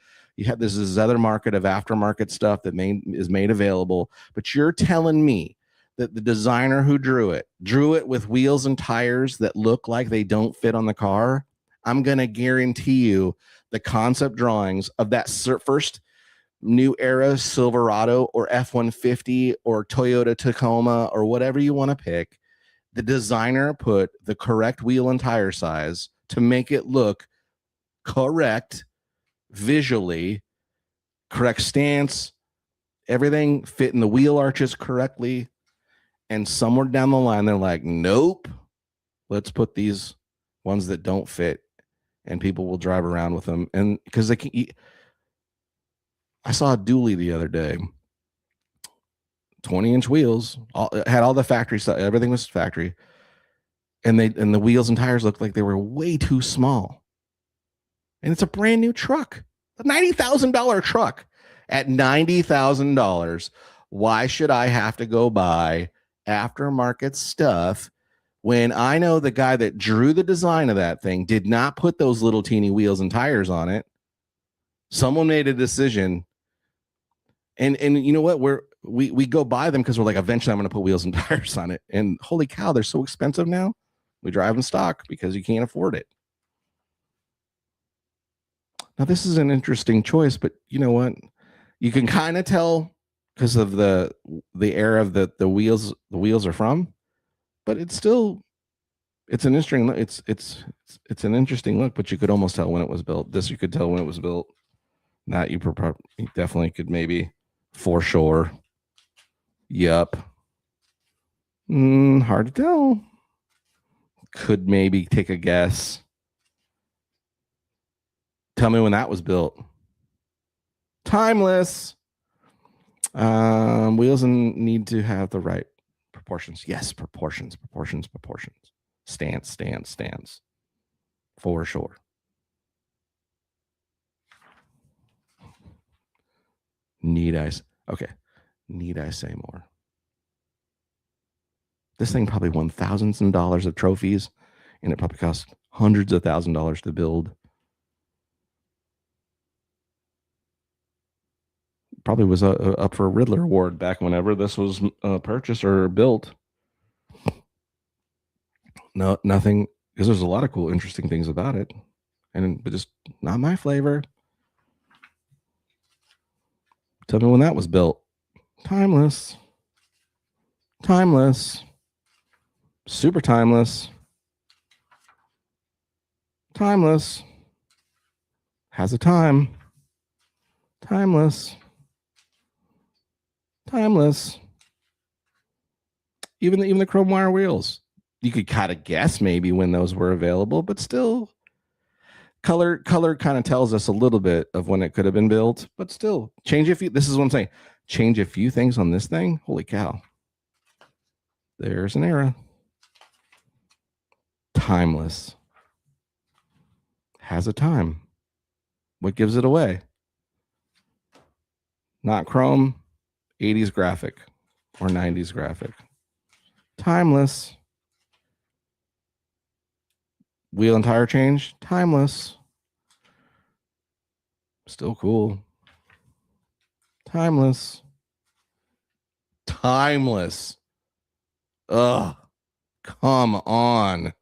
Speaker 1: this other market of aftermarket stuff that is made available. But you're telling me that the designer who drew it with wheels and tires that look like they don't fit on the car? I'm going to guarantee you the concept drawings of that first new era Silverado or F-150 or Toyota Tacoma or whatever you want to pick, the designer put the correct wheel and tire size to make it look correct visually, correct stance, everything fit in the wheel arches correctly. And somewhere down the line, they're like, nope, let's put these ones that don't fit, and people will drive around with them. And because they can I saw a dually the other day, 20-inch wheels, had all the factory stuff, everything was factory. And the wheels and tires looked like they were way too small. And it's a brand new truck, a $90,000 truck. At $90,000, why should I have to go buy aftermarket stuff when I know the guy that drew the design of that thing did not put those little teeny wheels and tires on it? Someone made a decision, and you know what? We go buy them because we're like, eventually I'm going to put wheels and tires on it. And holy cow, they're so expensive now. We drive them stock because you can't afford it. Now, this is an interesting choice, but you know what? You can kind of tell because of the era of the wheels are from, but it's an interesting look. It's an interesting look, but you could almost tell when it was built. This you could tell when it was built. That you definitely could, maybe, for sure. Yup. Hard to tell. Could maybe take a guess. Tell me when that was built. Timeless. Wheels need to have the right proportions. Yes, proportions. Stance. For sure. Need I say more? This thing probably won thousands of dollars of trophies, and it probably cost hundreds of $1,000s to build. probably was up for a Riddler Award back whenever this was purchased or built. No, nothing, because there's a lot of cool, interesting things about it, but just not my flavor. Tell me when that was built. Timeless. Timeless. Super timeless. Timeless. Has a time. Timeless. Timeless. Even the chrome wire wheels. You could kind of guess maybe when those were available, but still, color kind of tells us a little bit of when it could have been built. But still, change a few. This is what I'm saying. Change a few things on this thing. Holy cow! There's an era. Timeless. Has a time. What gives it away? Not chrome, 80s graphic or 90s graphic. Timeless. Wheel and tire change, timeless. Still cool. Timeless. Timeless. Ugh. Come on.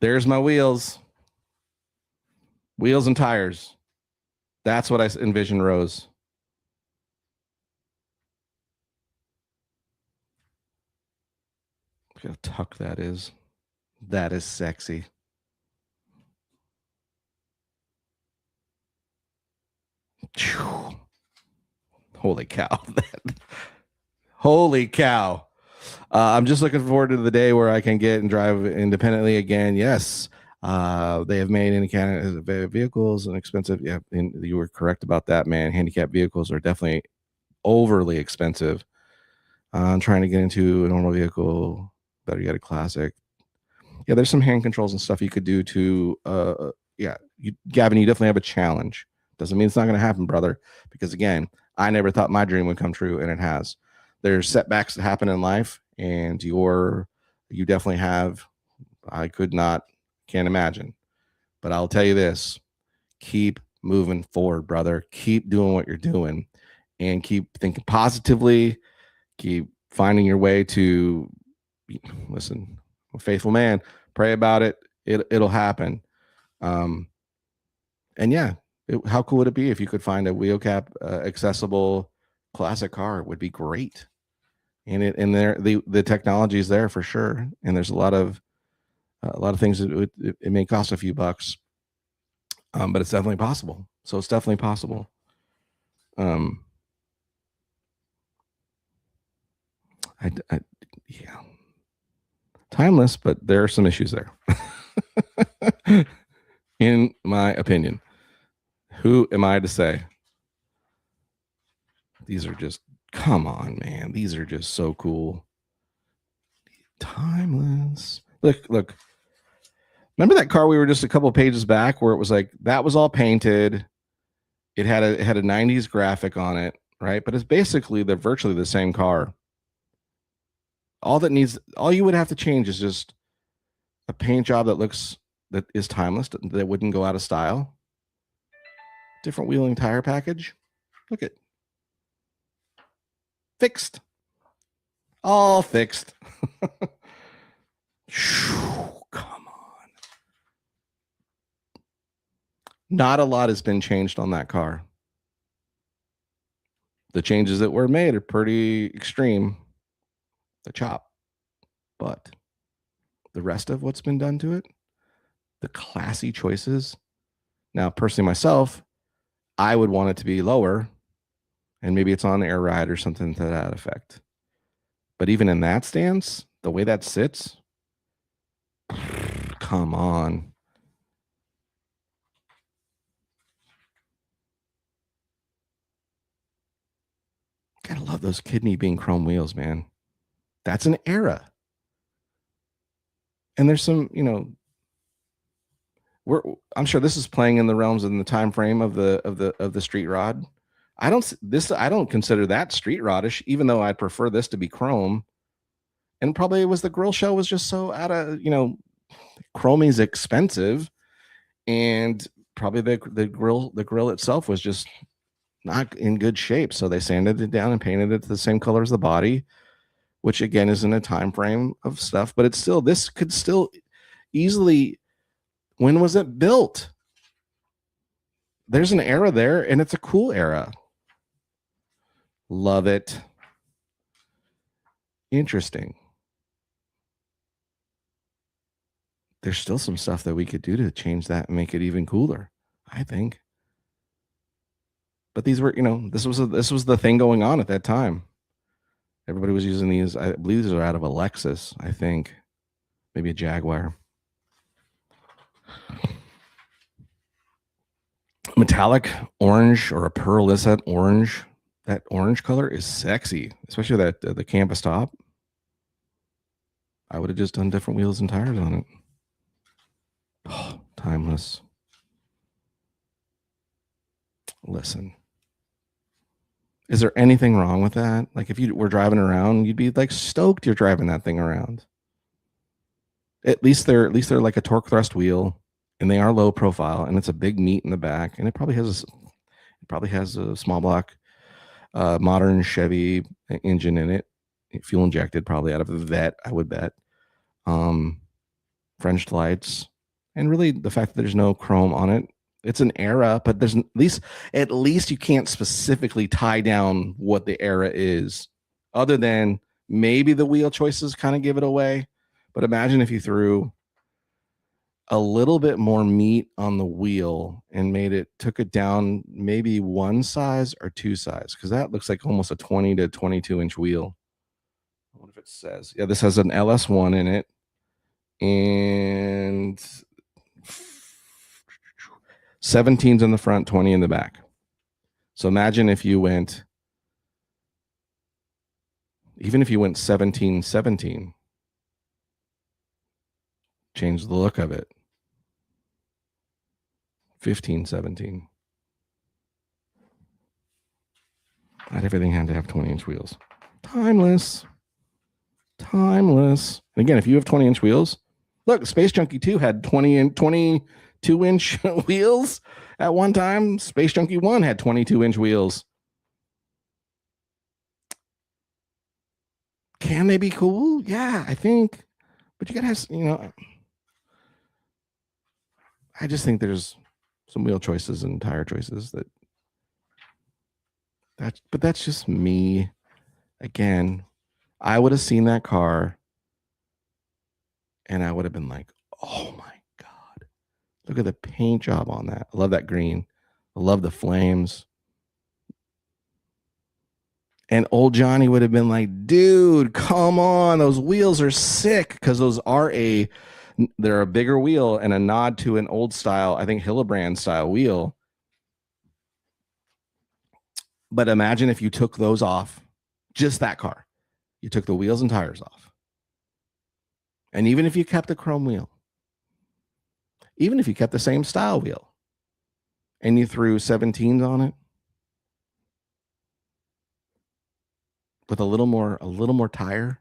Speaker 1: There's my wheels. Wheels and tires. That's what I envision Rose. Look how tuck that is. That is sexy. Holy cow. Holy cow. I'm just looking forward to the day where I can get and drive independently again. Yes. They have made any kind of vehicles and expensive. Yeah, and you were correct about that, man. Handicapped vehicles are definitely overly expensive. I'm trying to get into a normal vehicle, better yet a classic. Yeah, there's some hand controls and stuff you could do to Gavin, you definitely have a challenge. Doesn't mean it's not going to happen, brother, because again, I never thought my dream would come true, and it has. There's setbacks that happen in life, and you definitely have. Can't imagine, but I'll tell you this: keep moving forward, brother. Keep doing what you're doing, and keep thinking positively. Keep finding your way to listen. I'm a faithful man. Pray about it. It'll happen. And yeah, how cool would it be if you could find a wheel cap accessible classic car? It would be great. And the technology is there for sure. And there's a lot of things that it may cost a few bucks, but it's definitely possible. So it's definitely possible. Yeah, timeless, but there are some issues there, in my opinion. Who am I to say? These are just, come on, man. These are just so cool. Timeless. Look. Remember that car we were just a couple of pages back where it was like, that was all painted. It had a 90s graphic on it, right? But it's basically virtually the same car. All you would have to change is just a paint job that is timeless, that wouldn't go out of style. Different wheeling tire package. Look at fixed. All fixed. Come on. Not a lot has been changed on that car. The changes that were made are pretty extreme. The chop. But the rest of what's been done to it, the classy choices. Now, personally myself, I would want it to be lower, and maybe it's on air ride or something to that effect. But even in that stance, the way that sits, come on. Gotta love those kidney bean chrome wheels, man. That's an era. And there's some, I'm sure this is playing in the realms in the time frame of the street rod. I don't consider that street rodish, even though I'd prefer this to be chrome. And probably it was the grill shell was just so out of, chroming's expensive, and probably the grill itself was just not in good shape. So they sanded it down and painted it the same color as the body, which again isn't a time frame of stuff, but it's still, this could still easily, when was it built? There's an era there, and it's a cool era. Love it. Interesting. There's still some stuff that we could do to change that and make it even cooler, I think. But these were, this was the thing going on at that time. Everybody was using these. I believe these are out of a Lexus, I think. Maybe a Jaguar. Metallic orange or a pearlescent orange. That orange color is sexy, especially that the canvas top. I would have just done different wheels and tires on it. Oh, timeless. Listen. Is there anything wrong with that? Like if you were driving around, you'd be like stoked you're driving that thing around. At least they're like a torque thrust wheel, and they are low profile, and it's a big meat in the back, and it probably has a small block modern Chevy engine in it, fuel injected, probably out of a vet, I would bet. French lights, and really the fact that there's no chrome on it. It's an era, but there's at least you can't specifically tie down what the era is, other than maybe the wheel choices kind of give it away. But imagine if you threw a little bit more meat on the wheel and took it down maybe one size or two size, because that looks like almost a 20 to 22 inch wheel. I wonder if it says, yeah, this has an LS1 in it, and 17's in the front, 20 in the back. So imagine if you went, even if you went 17, 17, change the look of it. 15, 17. Not everything had to have 20-inch wheels. Timeless. And again, if you have 20-inch wheels, look, Space Junkie 2 had 22-inch wheels at one time. Space Junkie 1 had 22-inch wheels. Can they be cool? Yeah, I think. But you gotta have, I just think there's some wheel choices and tire choices but that's just me. Again, I would have seen that car and I would have been like, oh my God, look at the paint job on that. I love that green. I love the flames. And old Johnny would have been like, dude, come on. Those wheels are sick, because those are they're a bigger wheel and a nod to an old style, I think Hillebrand style wheel. But imagine if you took those off, just that car. You took the wheels and tires off. And even if you kept the chrome wheel, even if you kept the same style wheel, and you threw 17s on it with a little more tire,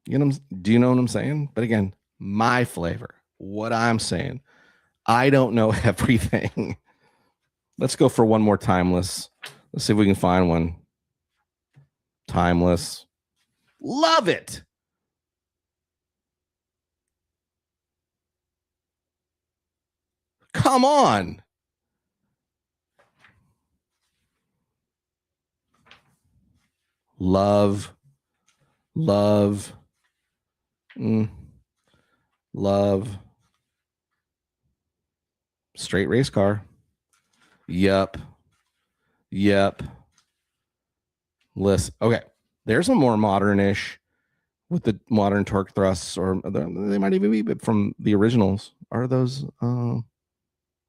Speaker 1: do you know what I'm saying? But again, my flavor, what I'm saying, I don't know everything. Let's go for one more timeless. Let's see if we can find one. Timeless. Love it. Come on. Love. Love. Straight race car. Yep. Listen. Okay. There's a more modernish with the modern torque thrusts, or they might even be from the originals. Are those?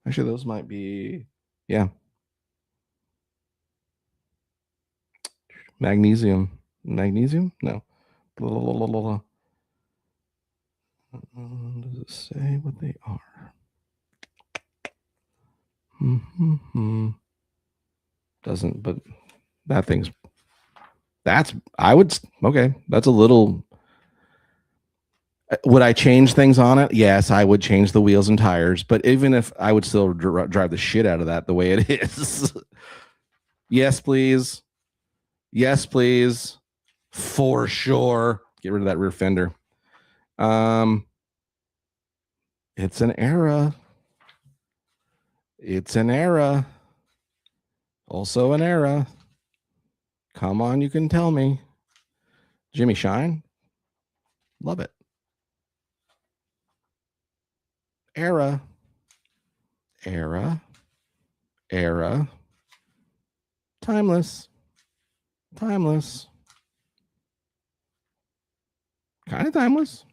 Speaker 1: Actually, those might be. Yeah. Magnesium. No. Blah, blah, blah, blah. Does it say what they are? Doesn't, but that thing's, that's a little, Would I change things on it? Yes, I would change the wheels and tires, but even if I would still drive the shit out of that the way it is. Yes, please. Yes, please. For sure. Get rid of that rear fender. It's an era. It's an era. Also an era. Come on, you can tell me. Jimmy Shine. Love it. Era. Era. Era. Timeless. Timeless. Kind of timeless.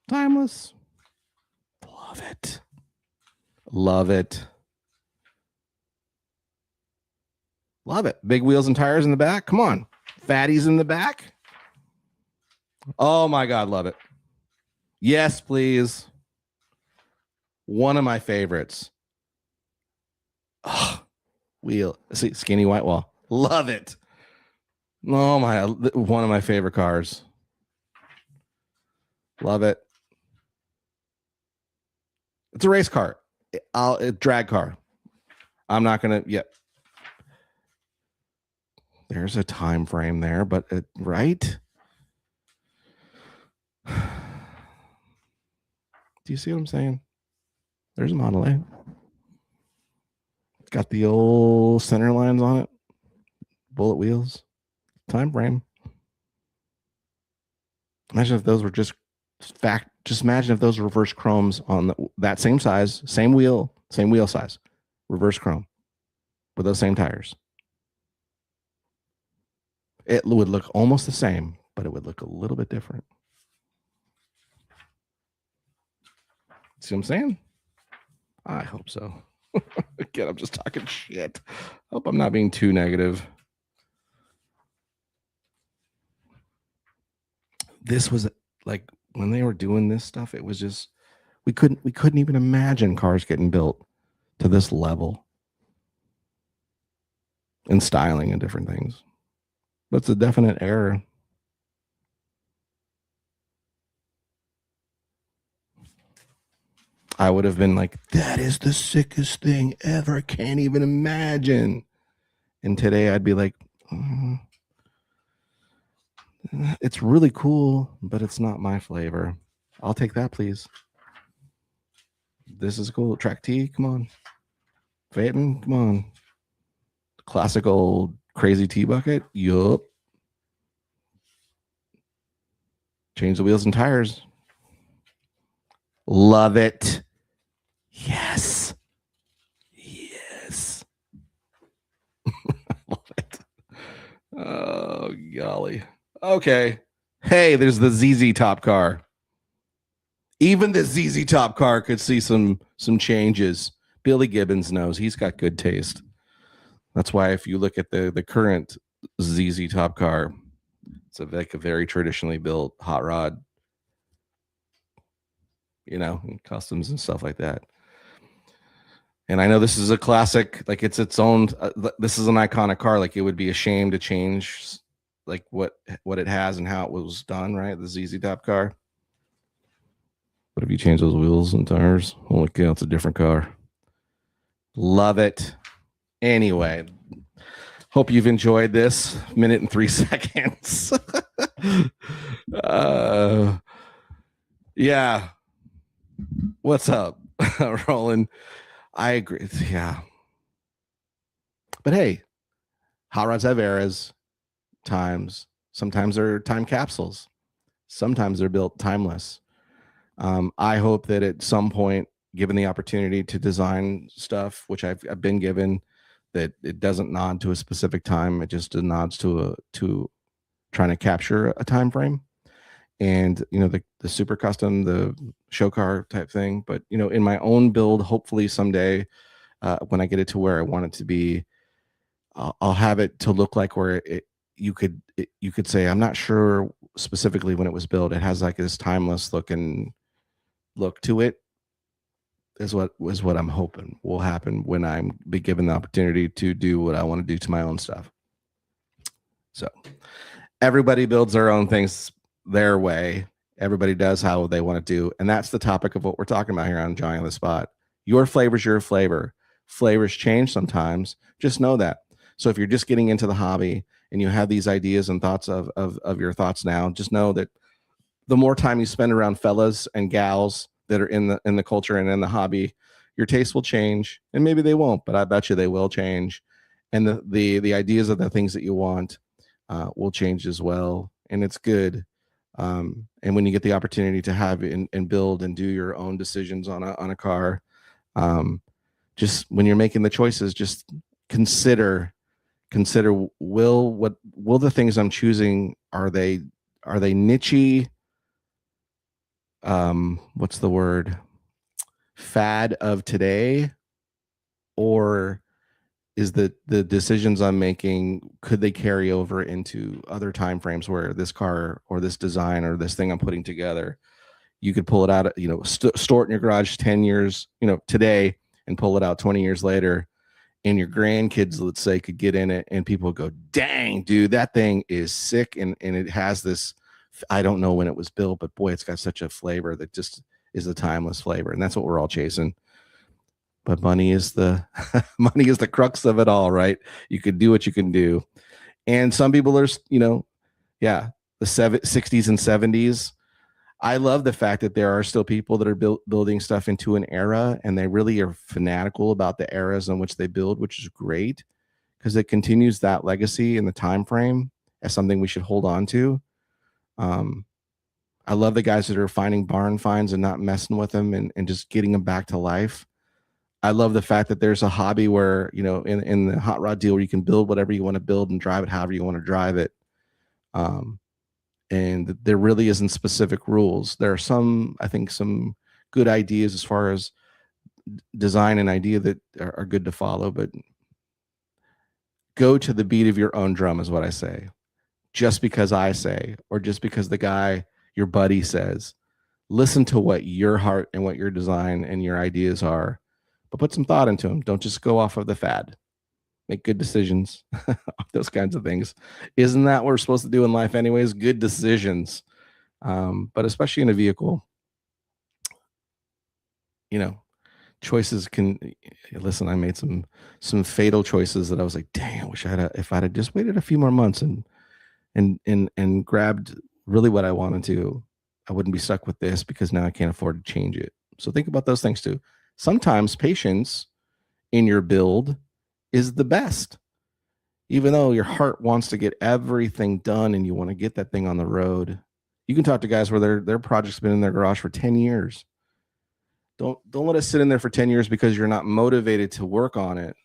Speaker 1: Timeless. Love it. Love it. Love it. Big wheels and tires in the back. Come on. Fatties in the back. Oh my God. Love it. Yes, please. One of my favorites. Oh, wheel. See, skinny white wall. Love it. Oh my, one of my favorite cars. Love it. It's a race car. A drag car. I'm not going to, yeah. There's a time frame there, but right? Do you see what I'm saying? There's a Model A. It's got the old center lines on it. Bullet wheels. Time frame. Imagine if those were just imagine if those were reverse chromes on that same size, same wheel size, reverse chrome with those same tires. It would look almost the same, but it would look a little bit different. See what I'm saying? I hope so. Again, I'm just talking shit. Hope I'm not being too negative. This was like when they were doing this stuff, it was just we couldn't even imagine cars getting built to this level and styling and different things. That's a definite error. I would have been like, that is the sickest thing ever. Can't even imagine. And today I'd be like, it's really cool, but it's not my flavor. I'll take that, please. This is cool. Track T, come on. Phaeton, come on. Classical crazy T bucket. Yup. Change the wheels and tires. Love it. Yes. Yes. Love it. Oh, golly. Okay. Hey, there's the ZZ Top car. Even the ZZ Top car could see some changes. Billy Gibbons knows. He's got good taste. That's why if you look at the current ZZ Top car, it's like a very traditionally built hot rod, and customs and stuff like that. And I know this is a classic, like it's its own, this is an iconic car. Like it would be a shame to change like what it has and how it was done, right? The ZZ Top car. But if you change those wheels and tires, holy cow, it's a different car. Love it. Anyway, hope you've enjoyed this minute and 3 seconds. Yeah. What's up, Roland? I agree. Yeah. But hey, hot rods have eras, times. Sometimes they're time capsules. Sometimes they're built timeless. I hope that at some point, given the opportunity to design stuff, which I've been given, that it doesn't nod to a specific time. It just nods to trying to capture a time frame. And the super custom, the show car type thing. But in my own build, hopefully someday, when I get it to where I want it to be, I'll have it to look like where you could say, I'm not sure specifically when it was built. It has like this timeless look to it. Is what I'm hoping will happen when I'm be given the opportunity to do what I want to do to my own stuff. So everybody builds their own things their way, Everybody does how they want to do. And that's the topic of what we're talking about here on Johnny on the Spot. Your flavor's your flavor. Flavors change sometimes. Just know that. So if you're just getting into the hobby and you have these ideas and thoughts of your thoughts now, just know that the more time you spend around fellas and gals that are in the culture and in the hobby, your taste will change. And maybe they won't, but I bet you they will change. And the ideas of the things that you want will change as well. And it's good. And when you get the opportunity to have and build and do your own decisions on a car, just when you're making the choices, just consider will the things I'm choosing, are they nichey, what's the word, fad of today, or is the decisions I'm making, could they carry over into other time frames where this car or this design or this thing I'm putting together, you could pull it out, store it in your garage 10 years, today, and pull it out 20 years later, and your grandkids, let's say, could get in it and people would go, dang, dude, that thing is sick. And it has this, I don't know when it was built, but boy, it's got such a flavor that just is a timeless flavor. And that's what we're all chasing. But money is the money is the crux of it all, right? You can do what you can do. And some people are, the 60s and 70s. I love the fact that there are still people that are building stuff into an era, and they really are fanatical about the eras in which they build, which is great because it continues that legacy in the time frame as something we should hold on to. I love the guys that are finding barn finds and not messing with them and just getting them back to life. I love the fact that there's a hobby where, in the hot rod deal where you can build whatever you want to build and drive it however you want to drive it. And there really isn't specific rules. There are I think some good ideas as far as design and idea that are good to follow, but go to the beat of your own drum is what I say. Just because I say, or just because the guy, your buddy, says, listen to what your heart and what your design and your ideas are, but put some thought into them. Don't just go off of the fad. Make good decisions, those kinds of things. Isn't that what we're supposed to do in life anyways? Good decisions. But especially in a vehicle, choices can, listen, I made some fatal choices that I was like, dang, I wish if I'd have just waited a few more months and grabbed really what I wanted to, I wouldn't be stuck with this because now I can't afford to change it. So think about those things too. Sometimes patience in your build is the best. Even though your heart wants to get everything done and you want to get that thing on the road, you can talk to guys where their project's been in their garage for 10 years. Don't let it sit in there for 10 years because you're not motivated to work on it.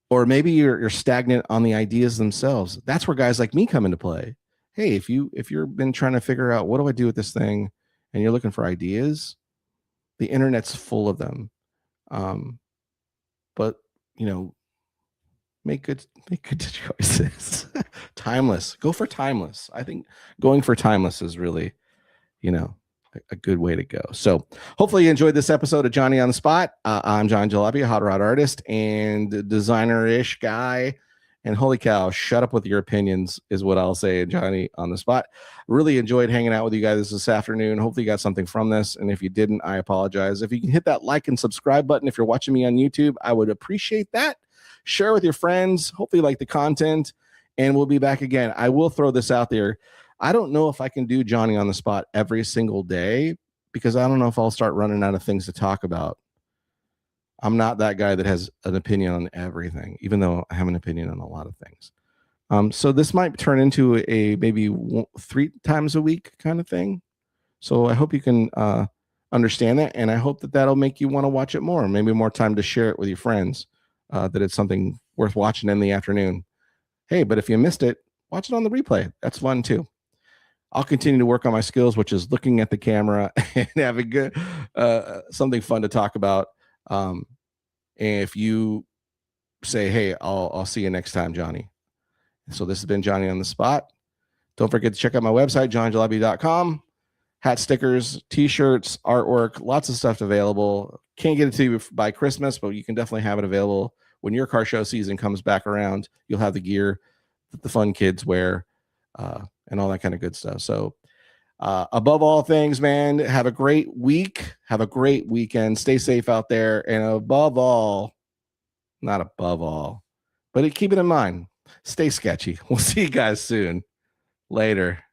Speaker 1: Or maybe you're stagnant on the ideas themselves. That's where guys like me come into play. Hey, if you've been trying to figure out what do I do with this thing and you're looking for ideas, the internet's full of them. But make good choices. Timeless. Go for timeless. I think going for timeless is really, a good way to go. So hopefully you enjoyed this episode of Johnny on the Spot. I'm John Jalopy, a hot rod artist and designer-ish guy. And holy cow, shut up with your opinions is what I'll say, Johnny on the Spot. Really enjoyed hanging out with you guys this afternoon. Hopefully you got something from this. And if you didn't, I apologize. If you can hit that like and subscribe button, if you're watching me on YouTube, I would appreciate that. Share with your friends. Hopefully you like the content. And we'll be back again. I will throw this out there. I don't know if I can do Johnny on the Spot every single day because I don't know if I'll start running out of things to talk about. I'm not that guy that has an opinion on everything, even though I have an opinion on a lot of things. So this might turn into a maybe 3 times a week kind of thing. So I hope you can understand that. And I hope that that'll make you want to watch it more, maybe more time to share it with your friends, that it's something worth watching in the afternoon. Hey, but if you missed it, watch it on the replay. That's fun too. I'll continue to work on my skills, which is looking at the camera and having good, something fun to talk about. And if you say, hey, I'll see you next time, Johnny. So this has been Johnny on the Spot. Don't forget to check out my website, johnjalopy.com. Hat stickers, t-shirts, artwork, lots of stuff available. Can't get it to you by Christmas, but you can definitely have it available when your car show season comes back around. You'll have the gear that the fun kids wear, and all that kind of good stuff. So Above all things, man, have a great week. Have a great weekend. Stay safe out there. And above all, not above all, but keep it in mind, stay sketchy. We'll see you guys soon. Later.